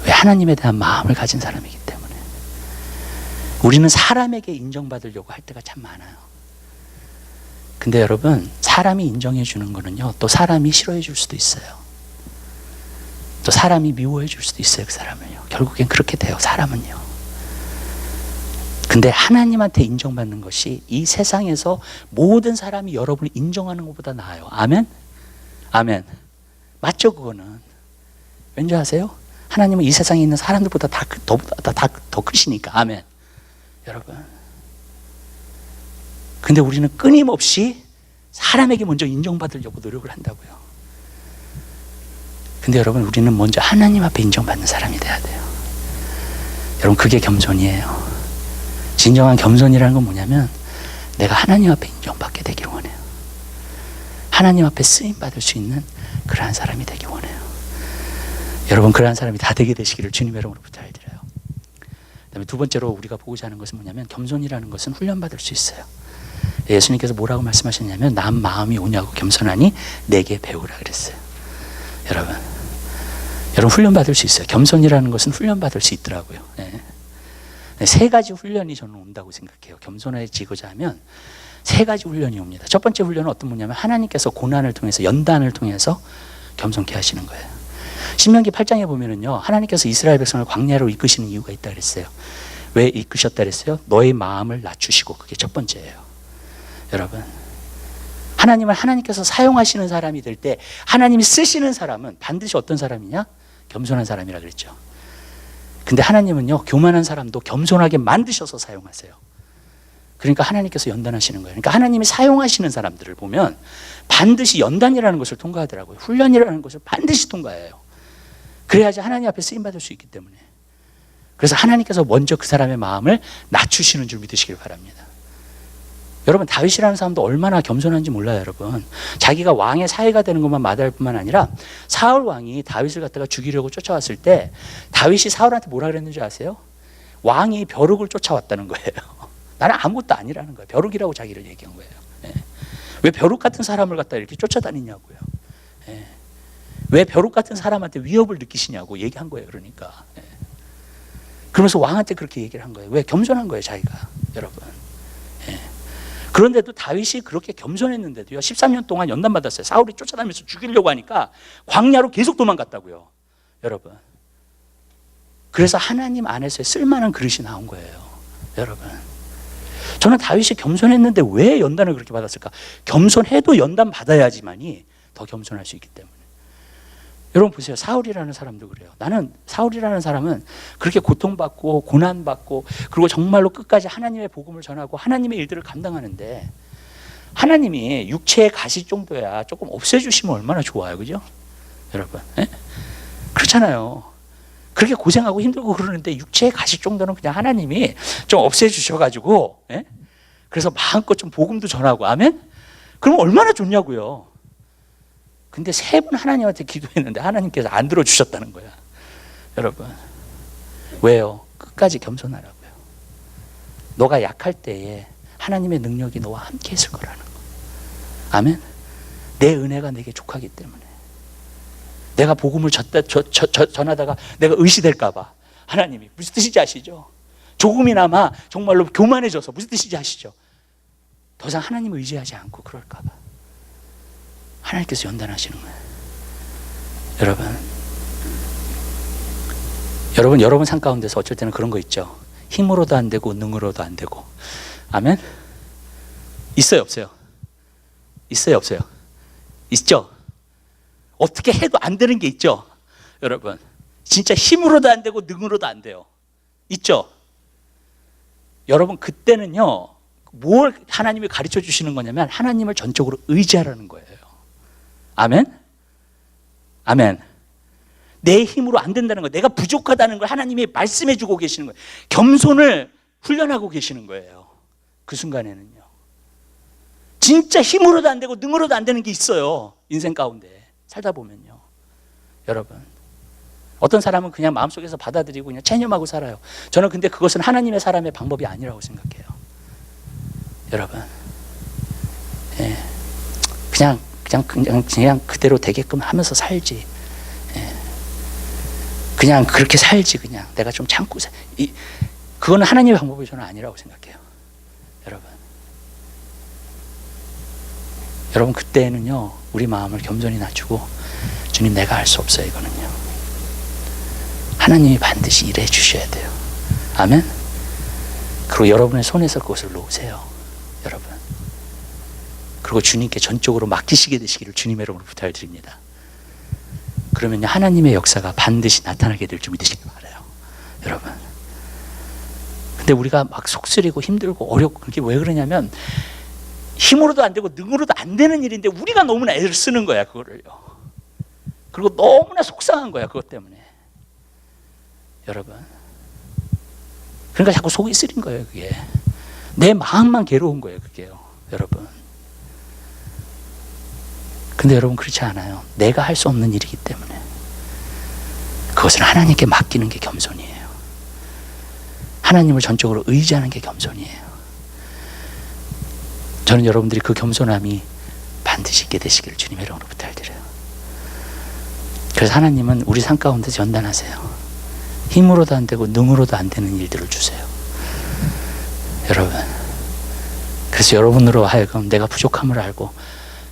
왜? 하나님에 대한 마음을 가진 사람이기 때문에. 우리는 사람에게 인정받으려고 할 때가 참 많아요. 근데 여러분, 사람이 인정해 주는 거는요, 또 사람이 싫어해 줄 수도 있어요. 또 사람이 미워해 줄 수도 있어요. 그 사람을요. 결국엔 그렇게 돼요. 사람은요. 근데 하나님한테 인정받는 것이 이 세상에서 모든 사람이 여러분을 인정하는 것보다 나아요. 아멘? 아멘. 맞죠? 그거는. 왠지 아세요? 하나님은 이 세상에 있는 사람들보다 더 크시니까. 아멘. 여러분, 근데 우리는 끊임없이 사람에게 먼저 인정받으려고 노력을 한다고요. 근데 여러분, 우리는 먼저 하나님 앞에 인정받는 사람이 돼야 돼요. 여러분, 그게 겸손이에요. 진정한 겸손이라는 건 뭐냐면 내가 하나님 앞에 인정받게 되기를 원해요. 하나님 앞에 쓰임받을 수 있는 그러한 사람이 되기 원해요. 여러분, 그러한 사람이 다 되게 되시기를 주님의 이름으로 부탁드려요. 그다음에 두 번째로 우리가 보고자 하는 것은 뭐냐면, 겸손이라는 것은 훈련받을 수 있어요. 예수님께서 뭐라고 말씀하셨냐면, 남 마음이 오냐고 겸손하니 내게 배우라 그랬어요. 여러분, 여러분 훈련받을 수 있어요. 겸손이라는 것은 훈련받을 수 있더라고요. 예. 세 가지 훈련이 저는 온다고 생각해요. 겸손해지고자 하면 세 가지 훈련이 옵니다. 첫 번째 훈련은 어떤 거냐면 하나님께서 고난을 통해서 연단을 통해서 겸손케 하시는 거예요. 신명기 8장에 보면은요, 하나님께서 이스라엘 백성을 광야로 이끄시는 이유가 있다 그랬어요. 왜 이끄셨다 그랬어요? 너의 마음을 낮추시고. 그게 첫 번째예요. 여러분, 하나님을 하나님께서 사용하시는 사람이 될 때 하나님이 쓰시는 사람은 반드시 어떤 사람이냐? 겸손한 사람이라 그랬죠. 근데 하나님은요, 교만한 사람도 겸손하게 만드셔서 사용하세요. 그러니까 하나님께서 연단하시는 거예요. 그러니까 하나님이 사용하시는 사람들을 보면 반드시 연단이라는 것을 통과하더라고요. 훈련이라는 것을 반드시 통과해요. 그래야지 하나님 앞에 쓰임받을 수 있기 때문에. 그래서 하나님께서 먼저 그 사람의 마음을 낮추시는 줄 믿으시길 바랍니다. 여러분, 다윗이라는 사람도 얼마나 겸손한지 몰라요, 여러분. 자기가 왕의 사위가 되는 것만 마다할 뿐만 아니라 사울 왕이 다윗을 갖다가 죽이려고 쫓아왔을 때 다윗이 사울한테 뭐라 그랬는지 아세요? 왕이 벼룩을 쫓아왔다는 거예요. 나는 아무것도 아니라는 거예요. 벼룩이라고 자기를 얘기한 거예요. 예. 왜 벼룩 같은 사람을 갖다 이렇게 쫓아다니냐고요. 예. 왜 벼룩 같은 사람한테 위협을 느끼시냐고 얘기한 거예요. 그러니까. 예. 그러면서 왕한테 그렇게 얘기를 한 거예요. 왜? 겸손한 거예요, 자기가. 여러분. 예. 그런데도 다윗이 그렇게 겸손했는데도요, 13년 동안 연단받았어요. 사울이 쫓아다니면서 죽이려고 하니까 광야로 계속 도망갔다고요. 여러분. 그래서 하나님 안에서의 쓸만한 그릇이 나온 거예요. 여러분. 저는 다윗이 겸손했는데 왜 연단을 그렇게 받았을까? 겸손해도 연단 받아야지만이 더 겸손할 수 있기 때문에. 여러분 보세요. 사울이라는 사람도 그래요. 나는 사울이라는 사람은 그렇게 고통받고 고난받고 그리고 정말로 끝까지 하나님의 복음을 전하고 하나님의 일들을 감당하는데 하나님이 육체의 가시 정도야 조금 없애주시면 얼마나 좋아요. 그죠? 여러분. 에? 그렇잖아요. 그렇게 고생하고 힘들고 그러는데 육체의 가시 정도는 그냥 하나님이 좀 없애주셔가지고, 예? 그래서 마음껏 좀 복음도 전하고, 아멘? 그럼 얼마나 좋냐고요. 근데 3번 하나님한테 기도했는데 하나님께서 안 들어주셨다는 거야. 여러분. 왜요? 끝까지 겸손하라고요. 너가 약할 때에 하나님의 능력이 너와 함께 있을 거라는 거. 아멘? 내 은혜가 내게 족하기 때문에. 내가 복음을 전하다가 내가 의시될까 봐 하나님이 무슨 뜻인지 아시죠? 조금이나마 정말로 교만해져서 무슨 뜻인지 아시죠? 더 이상 하나님을 의지하지 않고 그럴까 봐 하나님께서 연단하시는 거예요. 여러분 삶 가운데서 어쩔 때는 그런 거 있죠. 힘으로도 안 되고 능으로도 안 되고. 아멘? 있어요, 없어요? 있어요, 없어요? 있죠? 어떻게 해도 안 되는 게 있죠. 여러분, 진짜 힘으로도 안 되고 능으로도 안 돼요. 있죠. 여러분, 그때는요, 뭘 하나님이 가르쳐 주시는 거냐면 하나님을 전적으로 의지하라는 거예요. 아멘? 아멘. 내 힘으로 안 된다는 거, 내가 부족하다는 걸 하나님이 말씀해 주고 계시는 거예요. 겸손을 훈련하고 계시는 거예요. 그 순간에는요. 진짜 힘으로도 안 되고 능으로도 안 되는 게 있어요. 인생 가운데 살다 보면요. 여러분, 어떤 사람은 그냥 마음속에서 받아들이고 그냥 체념하고 살아요. 저는 근데 그것은 하나님의 사람의 방법이 아니라고 생각해요. 여러분, 예. 그냥 그대로 되게끔 하면서 살지. 예. 그냥 그렇게 살지. 그냥 내가 좀 참고 그거는 하나님의 방법이 저는 아니라고 생각해요. 여러분 그때는요, 우리 마음을 겸손히 낮추고 주님, 내가 할 수 없어요. 이거는요, 하나님이 반드시 일해 주셔야 돼요. 아멘. 그리고 여러분의 손에서 그것을 놓으세요. 여러분. 그리고 주님께 전적으로 맡기시게 되시기를 주님의 이름으로 부탁을 드립니다. 그러면요, 하나님의 역사가 반드시 나타나게 될 줄 믿으시기 바라요. 여러분. 근데 우리가 막 속쓰리고 힘들고 어렵고 그게 왜 그러냐면 힘으로도 안 되고 능으로도 안 되는 일인데 우리가 너무나 애를 쓰는 거야, 그거를요. 그리고 너무나 속상한 거야, 그것 때문에. 여러분. 그러니까 자꾸 속이 쓰린 거예요, 그게. 내 마음만 괴로운 거예요, 그게요. 여러분. 근데 여러분 그렇지 않아요. 내가 할 수 없는 일이기 때문에 그것을 하나님께 맡기는 게 겸손이에요. 하나님을 전적으로 의지하는 게 겸손이에요. 저는 여러분들이 그 겸손함이 반드시 있게 되시기를 주님의 이름으로 부탁드려요. 그래서 하나님은 우리 삶 가운데서 연단하세요. 힘으로도 안 되고 능으로도 안 되는 일들을 주세요. 여러분, 그래서 여러분으로 하여금 내가 부족함을 알고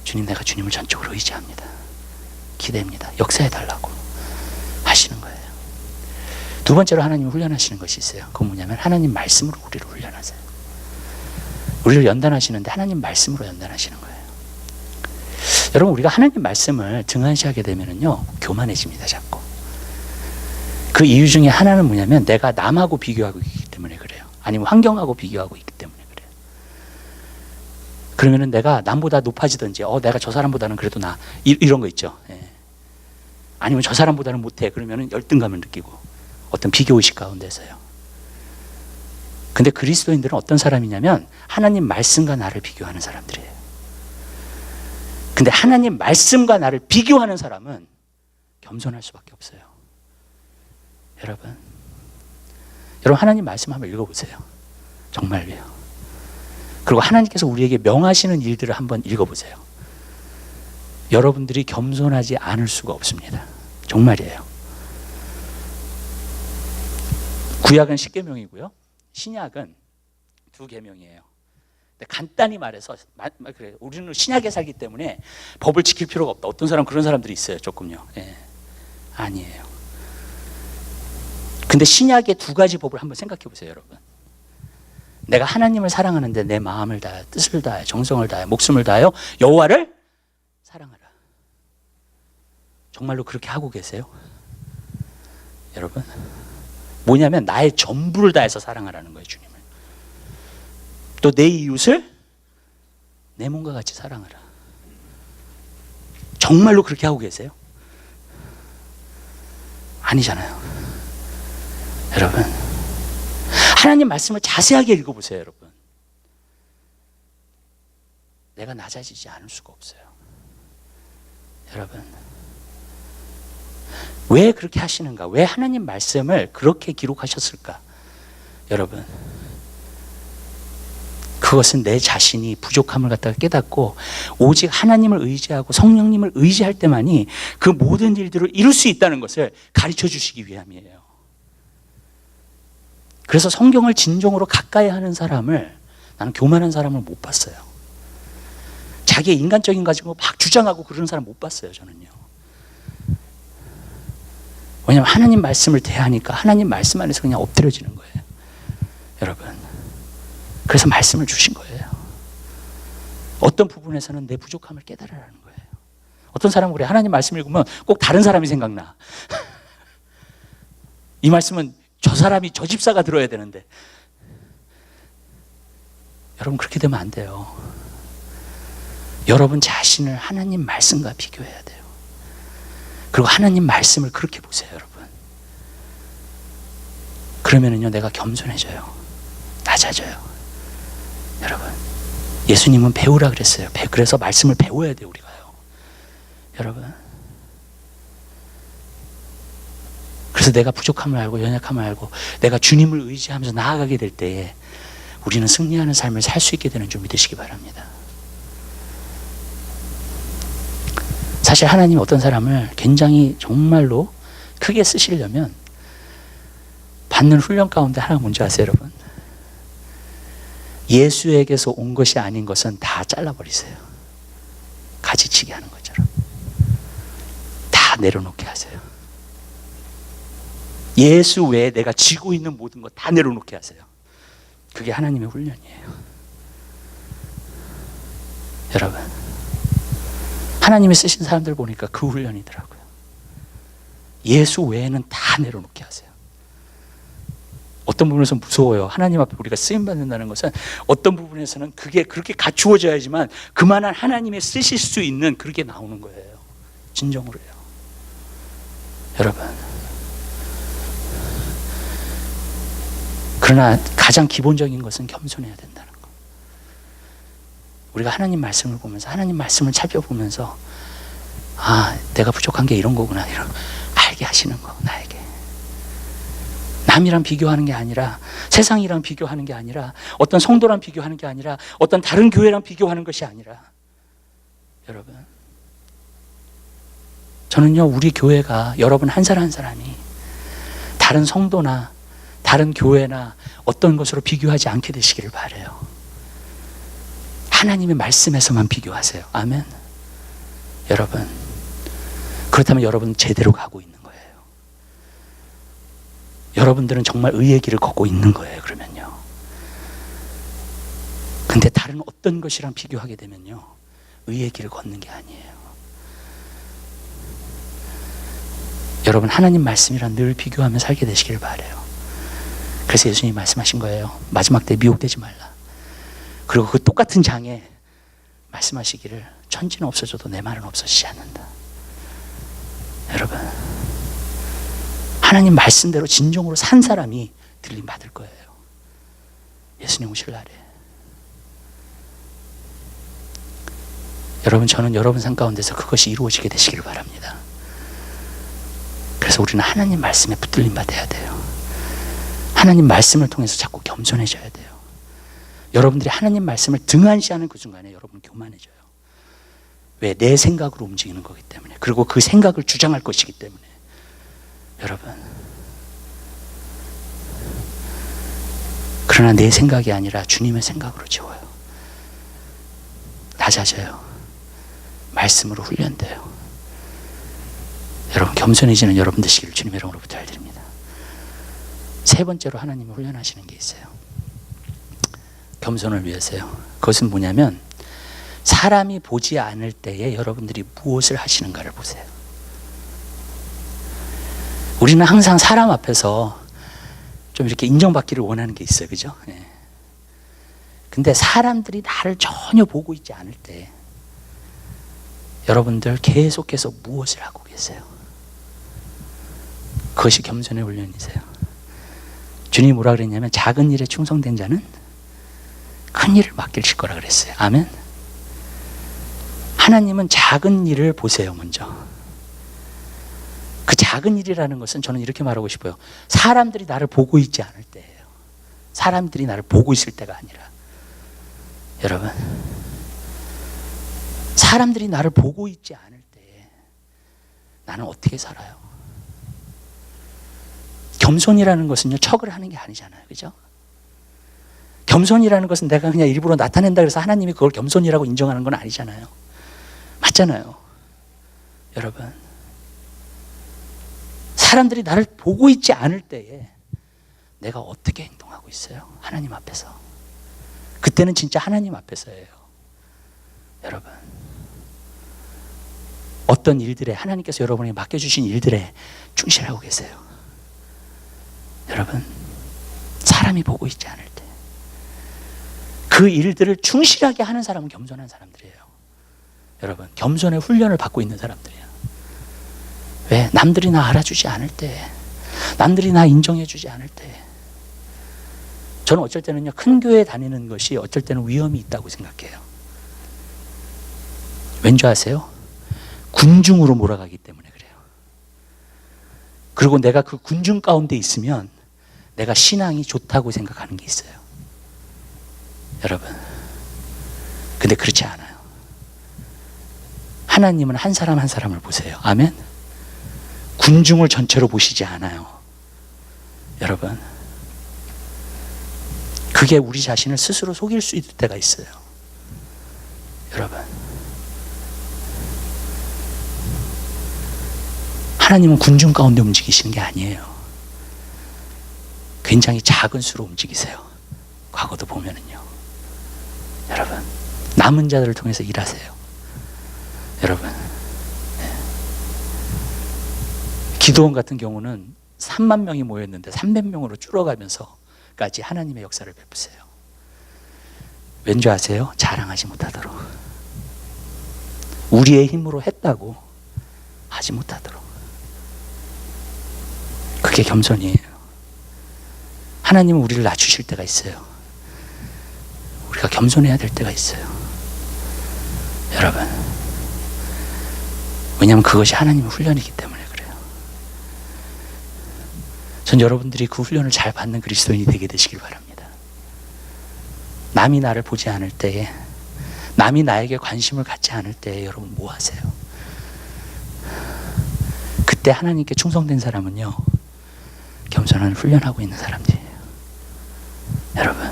주님, 내가 주님을 전적으로 의지합니다, 기대입니다, 역사해달라고 하시는 거예요. 두 번째로 하나님이 훈련하시는 것이 있어요. 그건 뭐냐면 하나님 말씀으로 우리를 훈련하세요. 우리를 연단하시는데 하나님 말씀으로 연단하시는 거예요. 여러분, 우리가 하나님 말씀을 등한시하게 되면은요, 교만해집니다, 자꾸. 그 이유 중에 하나는 뭐냐면 내가 남하고 비교하고 있기 때문에 그래요. 아니면 환경하고 비교하고 있기 때문에 그래요. 그러면은 내가 남보다 높아지든지, 내가 저 사람보다는 그래도 이런 거 있죠. 예. 아니면 저 사람보다는 못해. 그러면은 열등감을 느끼고 어떤 비교의식 가운데서요. 근데 그리스도인들은 어떤 사람이냐면 하나님 말씀과 나를 비교하는 사람들이에요. 근데 하나님 말씀과 나를 비교하는 사람은 겸손할 수밖에 없어요. 여러분 하나님 말씀 한번 읽어보세요. 정말로요. 그리고 하나님께서 우리에게 명하시는 일들을 한번 읽어보세요. 여러분들이 겸손하지 않을 수가 없습니다. 정말이에요. 구약은 10계명이고요. 신약은 2계명이에요. 간단히 말해서 그래요. 우리는 신약에 살기 때문에 법을 지킬 필요가 없다. 어떤 사람 그런 사람들이 있어요. 조금요. 예. 아니에요. 근데 신약의 두 가지 법을 한번 생각해 보세요, 여러분. 내가 하나님을 사랑하는데 내 마음을 다하여, 뜻을 다하여, 정성을 다하여, 목숨을 다하여 여호와를 사랑하라. 정말로 그렇게 하고 계세요? 여러분, 뭐냐면 나의 전부를 다해서 사랑하라는 거예요, 주님을. 또 내 이웃을 내 몸과 같이 사랑하라. 정말로 그렇게 하고 계세요? 아니잖아요. 여러분, 하나님 말씀을 자세하게 읽어보세요. 여러분, 내가 낮아지지 않을 수가 없어요. 여러분, 왜 그렇게 하시는가? 왜 하나님 말씀을 그렇게 기록하셨을까? 여러분, 그것은 내 자신이 부족함을 갖다가 깨닫고 오직 하나님을 의지하고 성령님을 의지할 때만이 그 모든 일들을 이룰 수 있다는 것을 가르쳐 주시기 위함이에요. 그래서 성경을 진정으로 가까이 하는 사람을, 나는 교만한 사람을 못 봤어요. 자기의 인간적인 가지고 막 주장하고 그러는 사람 못 봤어요, 저는요. 왜냐하면 하나님 말씀을 대하니까 하나님 말씀 안에서 그냥 엎드려지는 거예요. 여러분, 그래서 말씀을 주신 거예요. 어떤 부분에서는 내 부족함을 깨달으라는 거예요. 어떤 사람은 그래, 하나님 말씀을 읽으면 꼭 다른 사람이 생각나. 이 말씀은 저 사람이, 저 집사가 들어야 되는데. 여러분, 그렇게 되면 안 돼요. 여러분 자신을 하나님 말씀과 비교해야 돼요. 그리고 하나님 말씀을 그렇게 보세요, 여러분. 그러면은요, 내가 겸손해져요. 낮아져요. 여러분, 예수님은 배우라 그랬어요. 그래서 말씀을 배워야 돼요, 우리가요. 여러분, 그래서 내가 부족함을 알고 연약함을 알고 내가 주님을 의지하면서 나아가게 될 때에 우리는 승리하는 삶을 살 수 있게 되는 줄 믿으시기 바랍니다. 사실 하나님 어떤 사람을 굉장히 정말로 크게 쓰시려면 받는 훈련 가운데 하나가 뭔지 아세요, 여러분? 예수에게서 온 것이 아닌 것은 다 잘라버리세요. 가지치기 하는 것처럼 다 내려놓게 하세요. 예수 외에 내가 쥐고 있는 모든 것 다 내려놓게 하세요. 그게 하나님의 훈련이에요. 여러분, 하나님이 쓰신 사람들 보니까 그 훈련이더라고요. 예수 외에는 다 내려놓게 하세요. 어떤 부분에서 무서워요. 하나님 앞에 우리가 쓰임받는다는 것은 어떤 부분에서는 그게 그렇게 갖추어져야지만 그만한 하나님의 쓰실 수 있는 그렇게 나오는 거예요. 진정으로요. 여러분, 그러나 가장 기본적인 것은 겸손해야 된다는 거. 우리가 하나님 말씀을 보면서, 하나님 말씀을 살펴보면서, 내가 부족한 게 이런 거구나, 이런 알게 하시는 거, 나에게. 남이랑 비교하는 게 아니라, 세상이랑 비교하는 게 아니라, 어떤 성도랑 비교하는 게 아니라, 어떤 다른 교회랑 비교하는 것이 아니라, 여러분, 저는요, 우리 교회가 여러분 한 사람 한 사람이 다른 성도나 다른 교회나 어떤 것으로 비교하지 않게 되시기를 바라요. 하나님의 말씀에서만 비교하세요. 아멘. 여러분, 그렇다면 여러분 제대로 가고 있는 거예요. 여러분들은 정말 의의 길을 걷고 있는 거예요. 그러면요. 근데 다른 어떤 것이랑 비교하게 되면요, 의의 길을 걷는 게 아니에요. 여러분, 하나님 말씀이란 늘 비교하며 살게 되시길 바라요. 그래서 예수님이 말씀하신 거예요. 마지막 때 미혹되지 말라. 그리고 그 똑같은 장에 말씀하시기를 천지는 없어져도 내 말은 없어지지 않는다. 여러분, 하나님 말씀대로 진정으로 산 사람이 들림 받을 거예요. 예수님 오실 날에. 여러분, 저는 여러분 삶 가운데서 그것이 이루어지게 되시길 바랍니다. 그래서 우리는 하나님 말씀에 붙들림 받아야 돼요. 하나님 말씀을 통해서 자꾸 겸손해져야 돼요. 여러분들이 하나님 말씀을 등한시하는 그 순간에 여러분 교만해져요. 왜? 내 생각으로 움직이는 거기 때문에. 그리고 그 생각을 주장할 것이기 때문에. 여러분, 그러나 내 생각이 아니라 주님의 생각으로 지워요. 낮아져요. 말씀으로 훈련돼요. 여러분, 겸손해지는 여러분 되시기를 주님의 이름으로 부탁드립니다. 세 번째로 하나님이 훈련하시는 게 있어요. 겸손을 위해서요. 그것은 뭐냐면, 사람이 보지 않을 때에 여러분들이 무엇을 하시는가를 보세요. 우리는 항상 사람 앞에서 좀 이렇게 인정받기를 원하는 게 있어요. 그죠? 예. 근데 사람들이 나를 전혀 보고 있지 않을 때 여러분들 계속해서 무엇을 하고 계세요? 그것이 겸손의 훈련이세요. 주님이 뭐라 그랬냐면, 작은 일에 충성된 자는 큰 일을 맡길 거라 그랬어요. 아멘. 하나님은 작은 일을 보세요. 먼저 그 작은 일이라는 것은 저는 이렇게 말하고 싶어요. 사람들이 나를 보고 있지 않을 때예요. 사람들이 나를 보고 있을 때가 아니라. 여러분, 사람들이 나를 보고 있지 않을 때에 나는 어떻게 살아요? 겸손이라는 것은요, 척을 하는 게 아니잖아요. 그죠? 겸손이라는 것은 내가 그냥 일부러 나타낸다 그래서 하나님이 그걸 겸손이라고 인정하는 건 아니잖아요. 맞잖아요. 여러분, 사람들이 나를 보고 있지 않을 때에 내가 어떻게 행동하고 있어요? 하나님 앞에서. 그때는 진짜 하나님 앞에서예요. 여러분, 어떤 일들에, 하나님께서 여러분에게 맡겨주신 일들에 충실하고 계세요. 여러분, 사람이 보고 있지 않을 때 그 일들을 충실하게 하는 사람은 겸손한 사람들이에요. 여러분, 겸손의 훈련을 받고 있는 사람들이에요. 왜? 남들이 나 알아주지 않을 때, 남들이 나 인정해주지 않을 때. 저는 어쩔 때는요, 큰 교회 다니는 것이 어쩔 때는 위험이 있다고 생각해요. 왠지 아세요? 군중으로 몰아가기 때문에 그래요. 그리고 내가 그 군중 가운데 있으면 내가 신앙이 좋다고 생각하는 게 있어요. 여러분, 근데 그렇지 않아요. 하나님은 한 사람 한 사람을 보세요. 아멘. 군중을 전체로 보시지 않아요. 여러분, 그게 우리 자신을 스스로 속일 수 있을 때가 있어요. 여러분, 하나님은 군중 가운데 움직이시는 게 아니에요. 굉장히 작은 수로 움직이세요. 과거도 보면은요. 여러분, 남은 자들을 통해서 일하세요. 여러분, 기도원 같은 경우는 3만 명이 모였는데 300명으로 줄어가면서까지 하나님의 역사를 베푸세요. 왠지 아세요? 자랑하지 못하도록. 우리의 힘으로 했다고 하지 못하도록. 그게 겸손이에요. 하나님은 우리를 낮추실 때가 있어요. 우리가 겸손해야 될 때가 있어요. 여러분, 왜냐하면 그것이 하나님의 훈련이기 때문에 그래요. 전 여러분들이 그 훈련을 잘 받는 그리스도인이 되게 되시길 바랍니다. 남이 나를 보지 않을 때에, 남이 나에게 관심을 갖지 않을 때에 여러분 뭐 하세요? 그때 하나님께 충성된 사람은요, 겸손한 훈련하고 있는 사람들이에요. 여러분,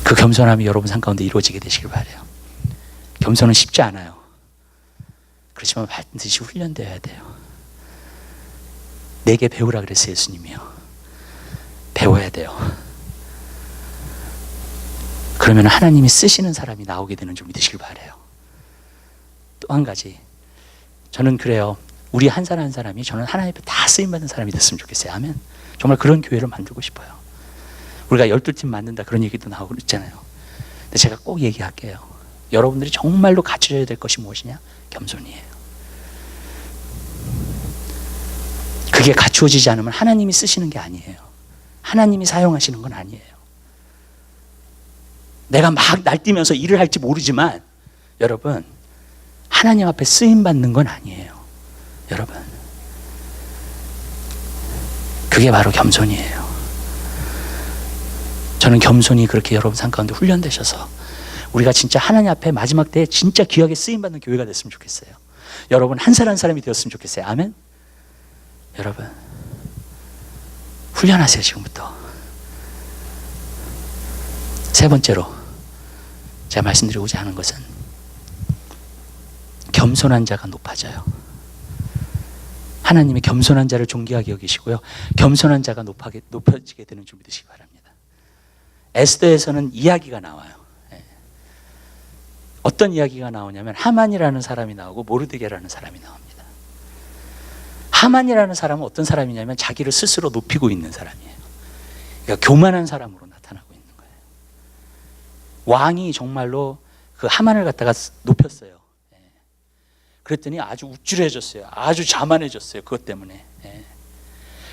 그 겸손함이 여러분 삶 가운데 이루어지게 되시길 바라요. 겸손은 쉽지 않아요. 그렇지만 반드시 훈련되어야 돼요. 내게 배우라 그랬어요, 예수님이요. 배워야 돼요. 그러면 하나님이 쓰시는 사람이 나오게 되는 줄 믿으시길 바라요. 또 한 가지, 저는 그래요. 우리 한 사람 한 사람이 저는 하나님 앞에 다 쓰임받는 사람이 됐으면 좋겠어요. 아멘. 정말 그런 교회를 만들고 싶어요. 우리가 12팀 만든다 그런 얘기도 나오고 있잖아요. 근데 제가 꼭 얘기할게요. 여러분들이 정말로 갖춰져야 될 것이 무엇이냐? 겸손이에요. 그게 갖추어지지 않으면 하나님이 쓰시는 게 아니에요. 하나님이 사용하시는 건 아니에요. 내가 막 날뛰면서 일을 할지 모르지만 여러분, 하나님 앞에 쓰임받는 건 아니에요. 여러분, 그게 바로 겸손이에요. 저는 겸손이 그렇게 여러분 삶 가운데 훈련되셔서 우리가 진짜 하나님 앞에 마지막 때에 진짜 귀하게 쓰임받는 교회가 됐으면 좋겠어요. 여러분 한 사람 한 사람이 되었으면 좋겠어요. 아멘. 여러분 훈련하세요. 지금부터. 세 번째로 제가 말씀드리고자 하는 것은 겸손한 자가 높아져요. 하나님이 겸손한 자를 존귀하게 여기시고요, 겸손한 자가 높아지게 되는 줄 믿으시기 바랍니다. 에스더에서는 이야기가 나와요. 어떤 이야기가 나오냐면 하만이라는 사람이 나오고 모르드게라는 사람이 나옵니다. 하만이라는 사람은 어떤 사람이냐면 자기를 스스로 높이고 있는 사람이에요. 그러니까 교만한 사람으로 나타나고 있는 거예요. 왕이 정말로 그 하만을 갖다가 높였어요. 그랬더니 아주 우쭐해졌어요. 아주 자만해졌어요. 그것 때문에.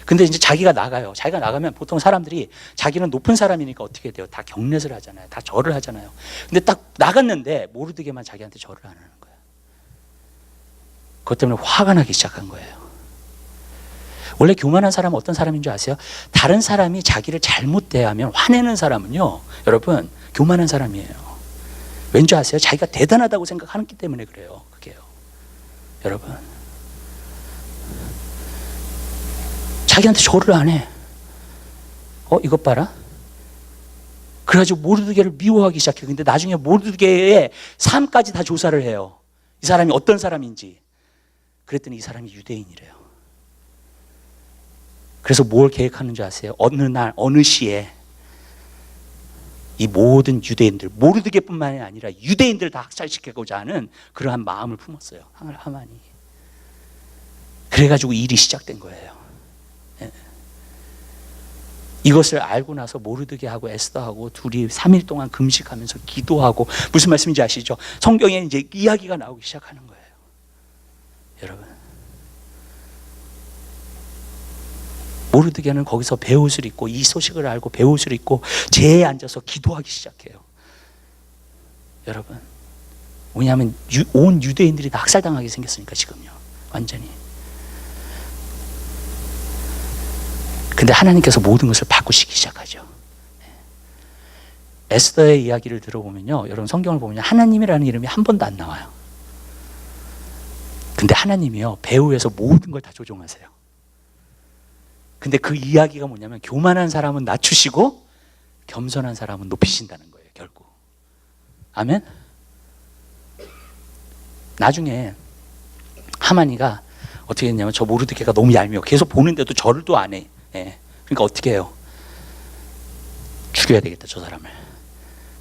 근데 이제 자기가 나가요. 자기가 나가면 보통 사람들이 자기는 높은 사람이니까 어떻게 돼요? 다 경례를 하잖아요. 다 절을 하잖아요. 근데 딱 나갔는데 모르드게만 자기한테 절을 안 하는 거예요. 그것 때문에 화가 나기 시작한 거예요. 원래 교만한 사람은 어떤 사람인 줄 아세요? 다른 사람이 자기를 잘못 대하면 화내는 사람은요, 여러분 교만한 사람이에요. 왠지 아세요? 자기가 대단하다고 생각하기 때문에 그래요. 그게요. 여러분, 자기한테 절을 안 해. 이것 봐라. 그래가지고 모르드게를 미워하기 시작해요. 근데 나중에 모르드게의 삶까지 다 조사를 해요. 이 사람이 어떤 사람인지. 그랬더니 이 사람이 유대인이래요. 그래서 뭘 계획하는 줄 아세요? 어느 날 어느 시에 이 모든 유대인들, 모르드게뿐만이 아니라 유대인들 다 학살시키고자 하는 그러한 마음을 품었어요. 하만이. 그래가지고 일이 시작된 거예요. 이것을 알고 나서 모르드게하고 에스더하고 둘이 3일 동안 금식하면서 기도하고, 무슨 말씀인지 아시죠? 성경에 이제 이야기가 나오기 시작하는 거예요. 여러분, 모르드게는 거기서 베옷을 입고, 이 소식을 알고 베옷을 입고 제에 앉아서 기도하기 시작해요. 여러분, 왜냐하면 온 유대인들이 다 학살당하게 생겼으니까 지금요. 완전히. 근데 하나님께서 모든 것을 바꾸시기 시작하죠. 에스더의 이야기를 들어보면요, 여러분 성경을 보면 하나님이라는 이름이 한 번도 안 나와요. 근데 하나님이요, 배후에서 모든 걸 다 조종하세요. 근데 그 이야기가 뭐냐면 교만한 사람은 낮추시고 겸손한 사람은 높이신다는 거예요, 결국. 아멘? 나중에 하만이가 어떻게 했냐면, 저 모르드게가 너무 얄미워. 계속 보는데도 절을 또 안 해. 그러니까 어떻게 해요? 죽여야 되겠다, 저 사람을.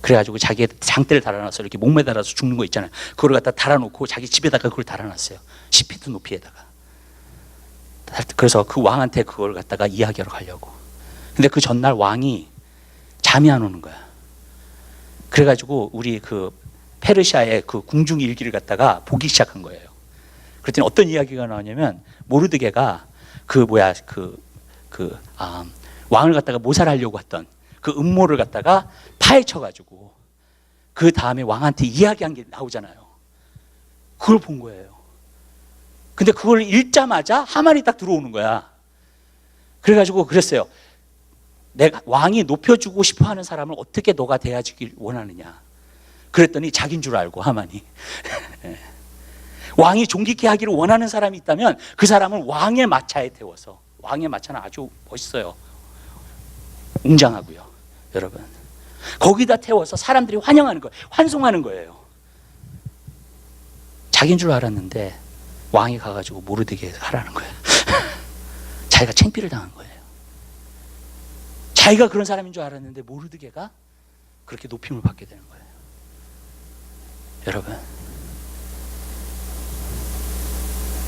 그래가지고 자기의 장대를 달아놨어요. 이렇게 목매달아서 죽는 거 있잖아요. 그걸 갖다 달아놓고 자기 집에다가 그걸 달아놨어요. 10피트 높이에다가. 그래서 그 왕한테 그걸 갖다가 이야기하러 가려고. 근데 그 전날 왕이 잠이 안 오는 거야. 그래가지고 우리 그 페르시아의 그 궁중 일기를 갖다가 보기 시작한 거예요. 그랬더니 어떤 이야기가 나오냐면, 모르드게가 왕을 갖다가 모살하려고 했던 그 음모를 갖다가 파헤쳐가지고 그 다음에 왕한테 이야기한 게 나오잖아요. 그걸 본 거예요. 근데 그걸 읽자마자 하만이 딱 들어오는 거야. 그래가지고 그랬어요. 내가 왕이 높여주고 싶어 하는 사람을 어떻게 너가 대해주길 원하느냐. 그랬더니 자기인 줄 알고 하만이. 왕이 존귀케 하기를 원하는 사람이 있다면 그 사람은 왕의 마차에 태워서, 왕의 마차는 아주 멋있어요. 웅장하고요. 여러분, 거기다 태워서 사람들이 환영하는 거예요. 환송하는 거예요. 자기인 줄 알았는데 왕이 가가지고 모르드게 하라는 거예요. 자기가 창피를 당한 거예요. 자기가 그런 사람인 줄 알았는데 모르드게가 그렇게 높임을 받게 되는 거예요. 여러분,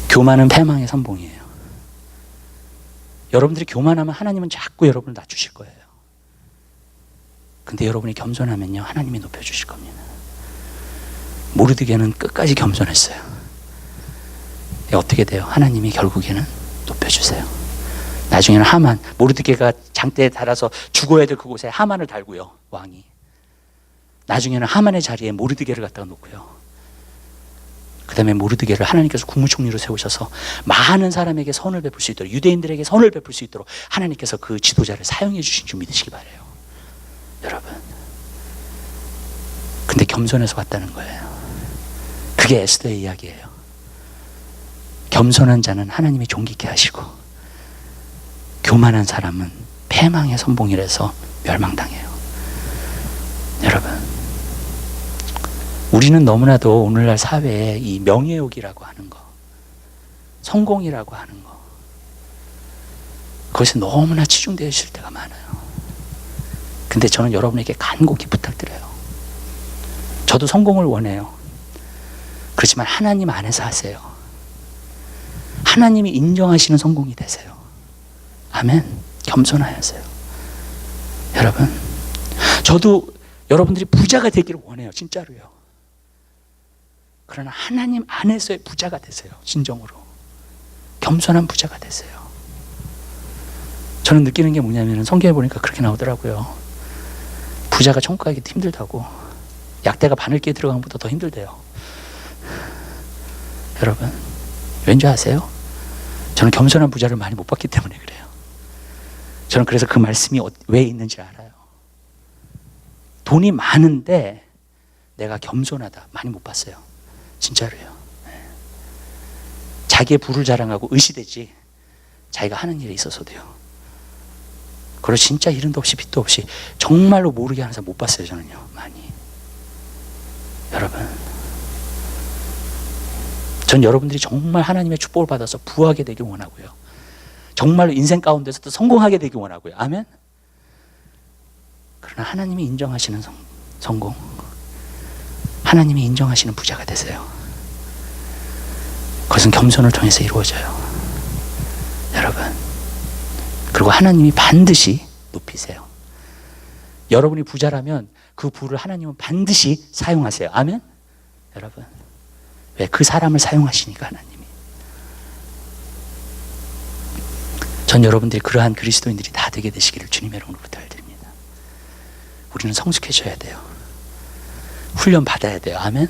교만은 패망의 선봉이에요. 여러분들이 교만하면 하나님은 자꾸 여러분을 낮추실 거예요. 근데 여러분이 겸손하면요, 하나님이 높여주실 겁니다. 모르드게는 끝까지 겸손했어요. 어떻게 돼요? 하나님이 결국에는 높여주세요. 나중에는 하만, 모르드게가 장대에 달아서 죽어야 될 그곳에 하만을 달고요, 왕이. 나중에는 하만의 자리에 모르드게를 갖다가 놓고요. 그 다음에 모르드게를 하나님께서 국무총리로 세우셔서 많은 사람에게 선을 베풀 수 있도록, 유대인들에게 선을 베풀 수 있도록 하나님께서 그 지도자를 사용해 주신 줄 믿으시기 바라요. 여러분, 근데 겸손해서 왔다는 거예요. 그게 에스더의 이야기예요. 겸손한 자는 하나님이 존귀케 하시고, 교만한 사람은 패망의 선봉이라서 멸망당해요. 여러분, 우리는 너무나도 오늘날 사회에 이 명예욕이라고 하는 거, 성공이라고 하는 거, 그것이 너무나 치중되어 있을 때가 많아요. 근데 저는 여러분에게 간곡히 부탁드려요. 저도 성공을 원해요. 그렇지만 하나님 안에서 하세요. 하나님이 인정하시는 성공이 되세요. 아멘. 겸손하세요. 여러분, 저도 여러분들이 부자가 되기를 원해요. 진짜로요. 그러나 하나님 안에서의 부자가 되세요. 진정으로. 겸손한 부자가 되세요. 저는 느끼는 게 뭐냐면, 성경에 보니까 그렇게 나오더라고요. 부자가 천국 가기 힘들다고. 약대가 바늘기에 들어간 것보다 더 힘들대요. 여러분, 왠지 아세요? 저는 겸손한 부자를 많이 못 봤기 때문에 그래요. 저는 그래서 그 말씀이 왜 있는지 알아요. 돈이 많은데 내가 겸손하다, 많이 못 봤어요. 진짜로요. 자기의 부를 자랑하고 의시되지 자기가 하는 일에 있어서도요. 그리고 진짜 이름도 없이 빛도 없이 정말로 모르게 하는 사람 못 봤어요. 저는요, 많이. 여러분, 전 여러분들이 정말 하나님의 축복을 받아서 부하게 되길 원하고요. 정말로 인생 가운데서도 성공하게 되길 원하고요. 아멘. 그러나 하나님이 인정하시는 성공, 하나님이 인정하시는 부자가 되세요. 그것은 겸손을 통해서 이루어져요. 여러분, 그리고 하나님이 반드시 높이세요. 여러분이 부자라면 그 부를 하나님은 반드시 사용하세요. 아멘. 여러분, 왜? 그 사람을 사용하시니까 하나님이. 전 여러분들이 그러한 그리스도인들이 다 되게 되시기를 주님의 이름으로 부탁드립니다. 우리는 성숙해져야 돼요. 훈련 받아야 돼요. 아멘.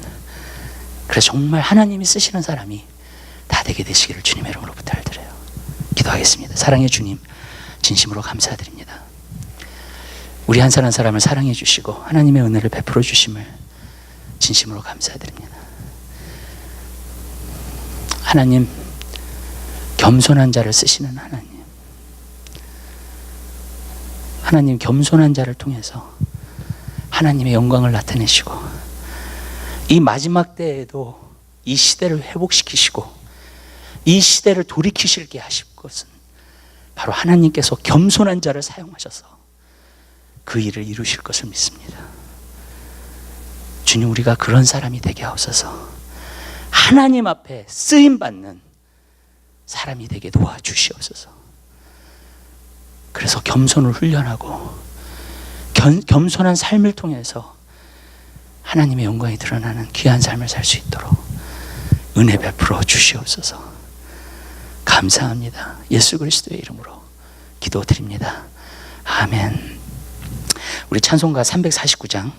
그래서 정말 하나님이 쓰시는 사람이 다 되게 되시기를 주님의 이름으로 부탁드려요. 기도하겠습니다. 사랑의 주님, 진심으로 감사드립니다. 우리 한 사람 한 사람을 사랑해 주시고 하나님의 은혜를 베풀어 주심을 진심으로 감사드립니다. 하나님, 겸손한 자를 쓰시는 하나님, 하나님, 겸손한 자를 통해서 하나님의 영광을 나타내시고 이 마지막 때에도 이 시대를 회복시키시고 이 시대를 돌이키시게 하실 것은 바로 하나님께서 겸손한 자를 사용하셔서 그 일을 이루실 것을 믿습니다. 주님, 우리가 그런 사람이 되게 하옵소서. 하나님 앞에 쓰임받는 사람이 되게 도와주시옵소서. 그래서 겸손을 훈련하고 겸손한 삶을 통해서 하나님의 영광이 드러나는 귀한 삶을 살 수 있도록 은혜 베풀어 주시옵소서. 감사합니다. 예수 그리스도의 이름으로 기도드립니다. 아멘. 우리 찬송가 349장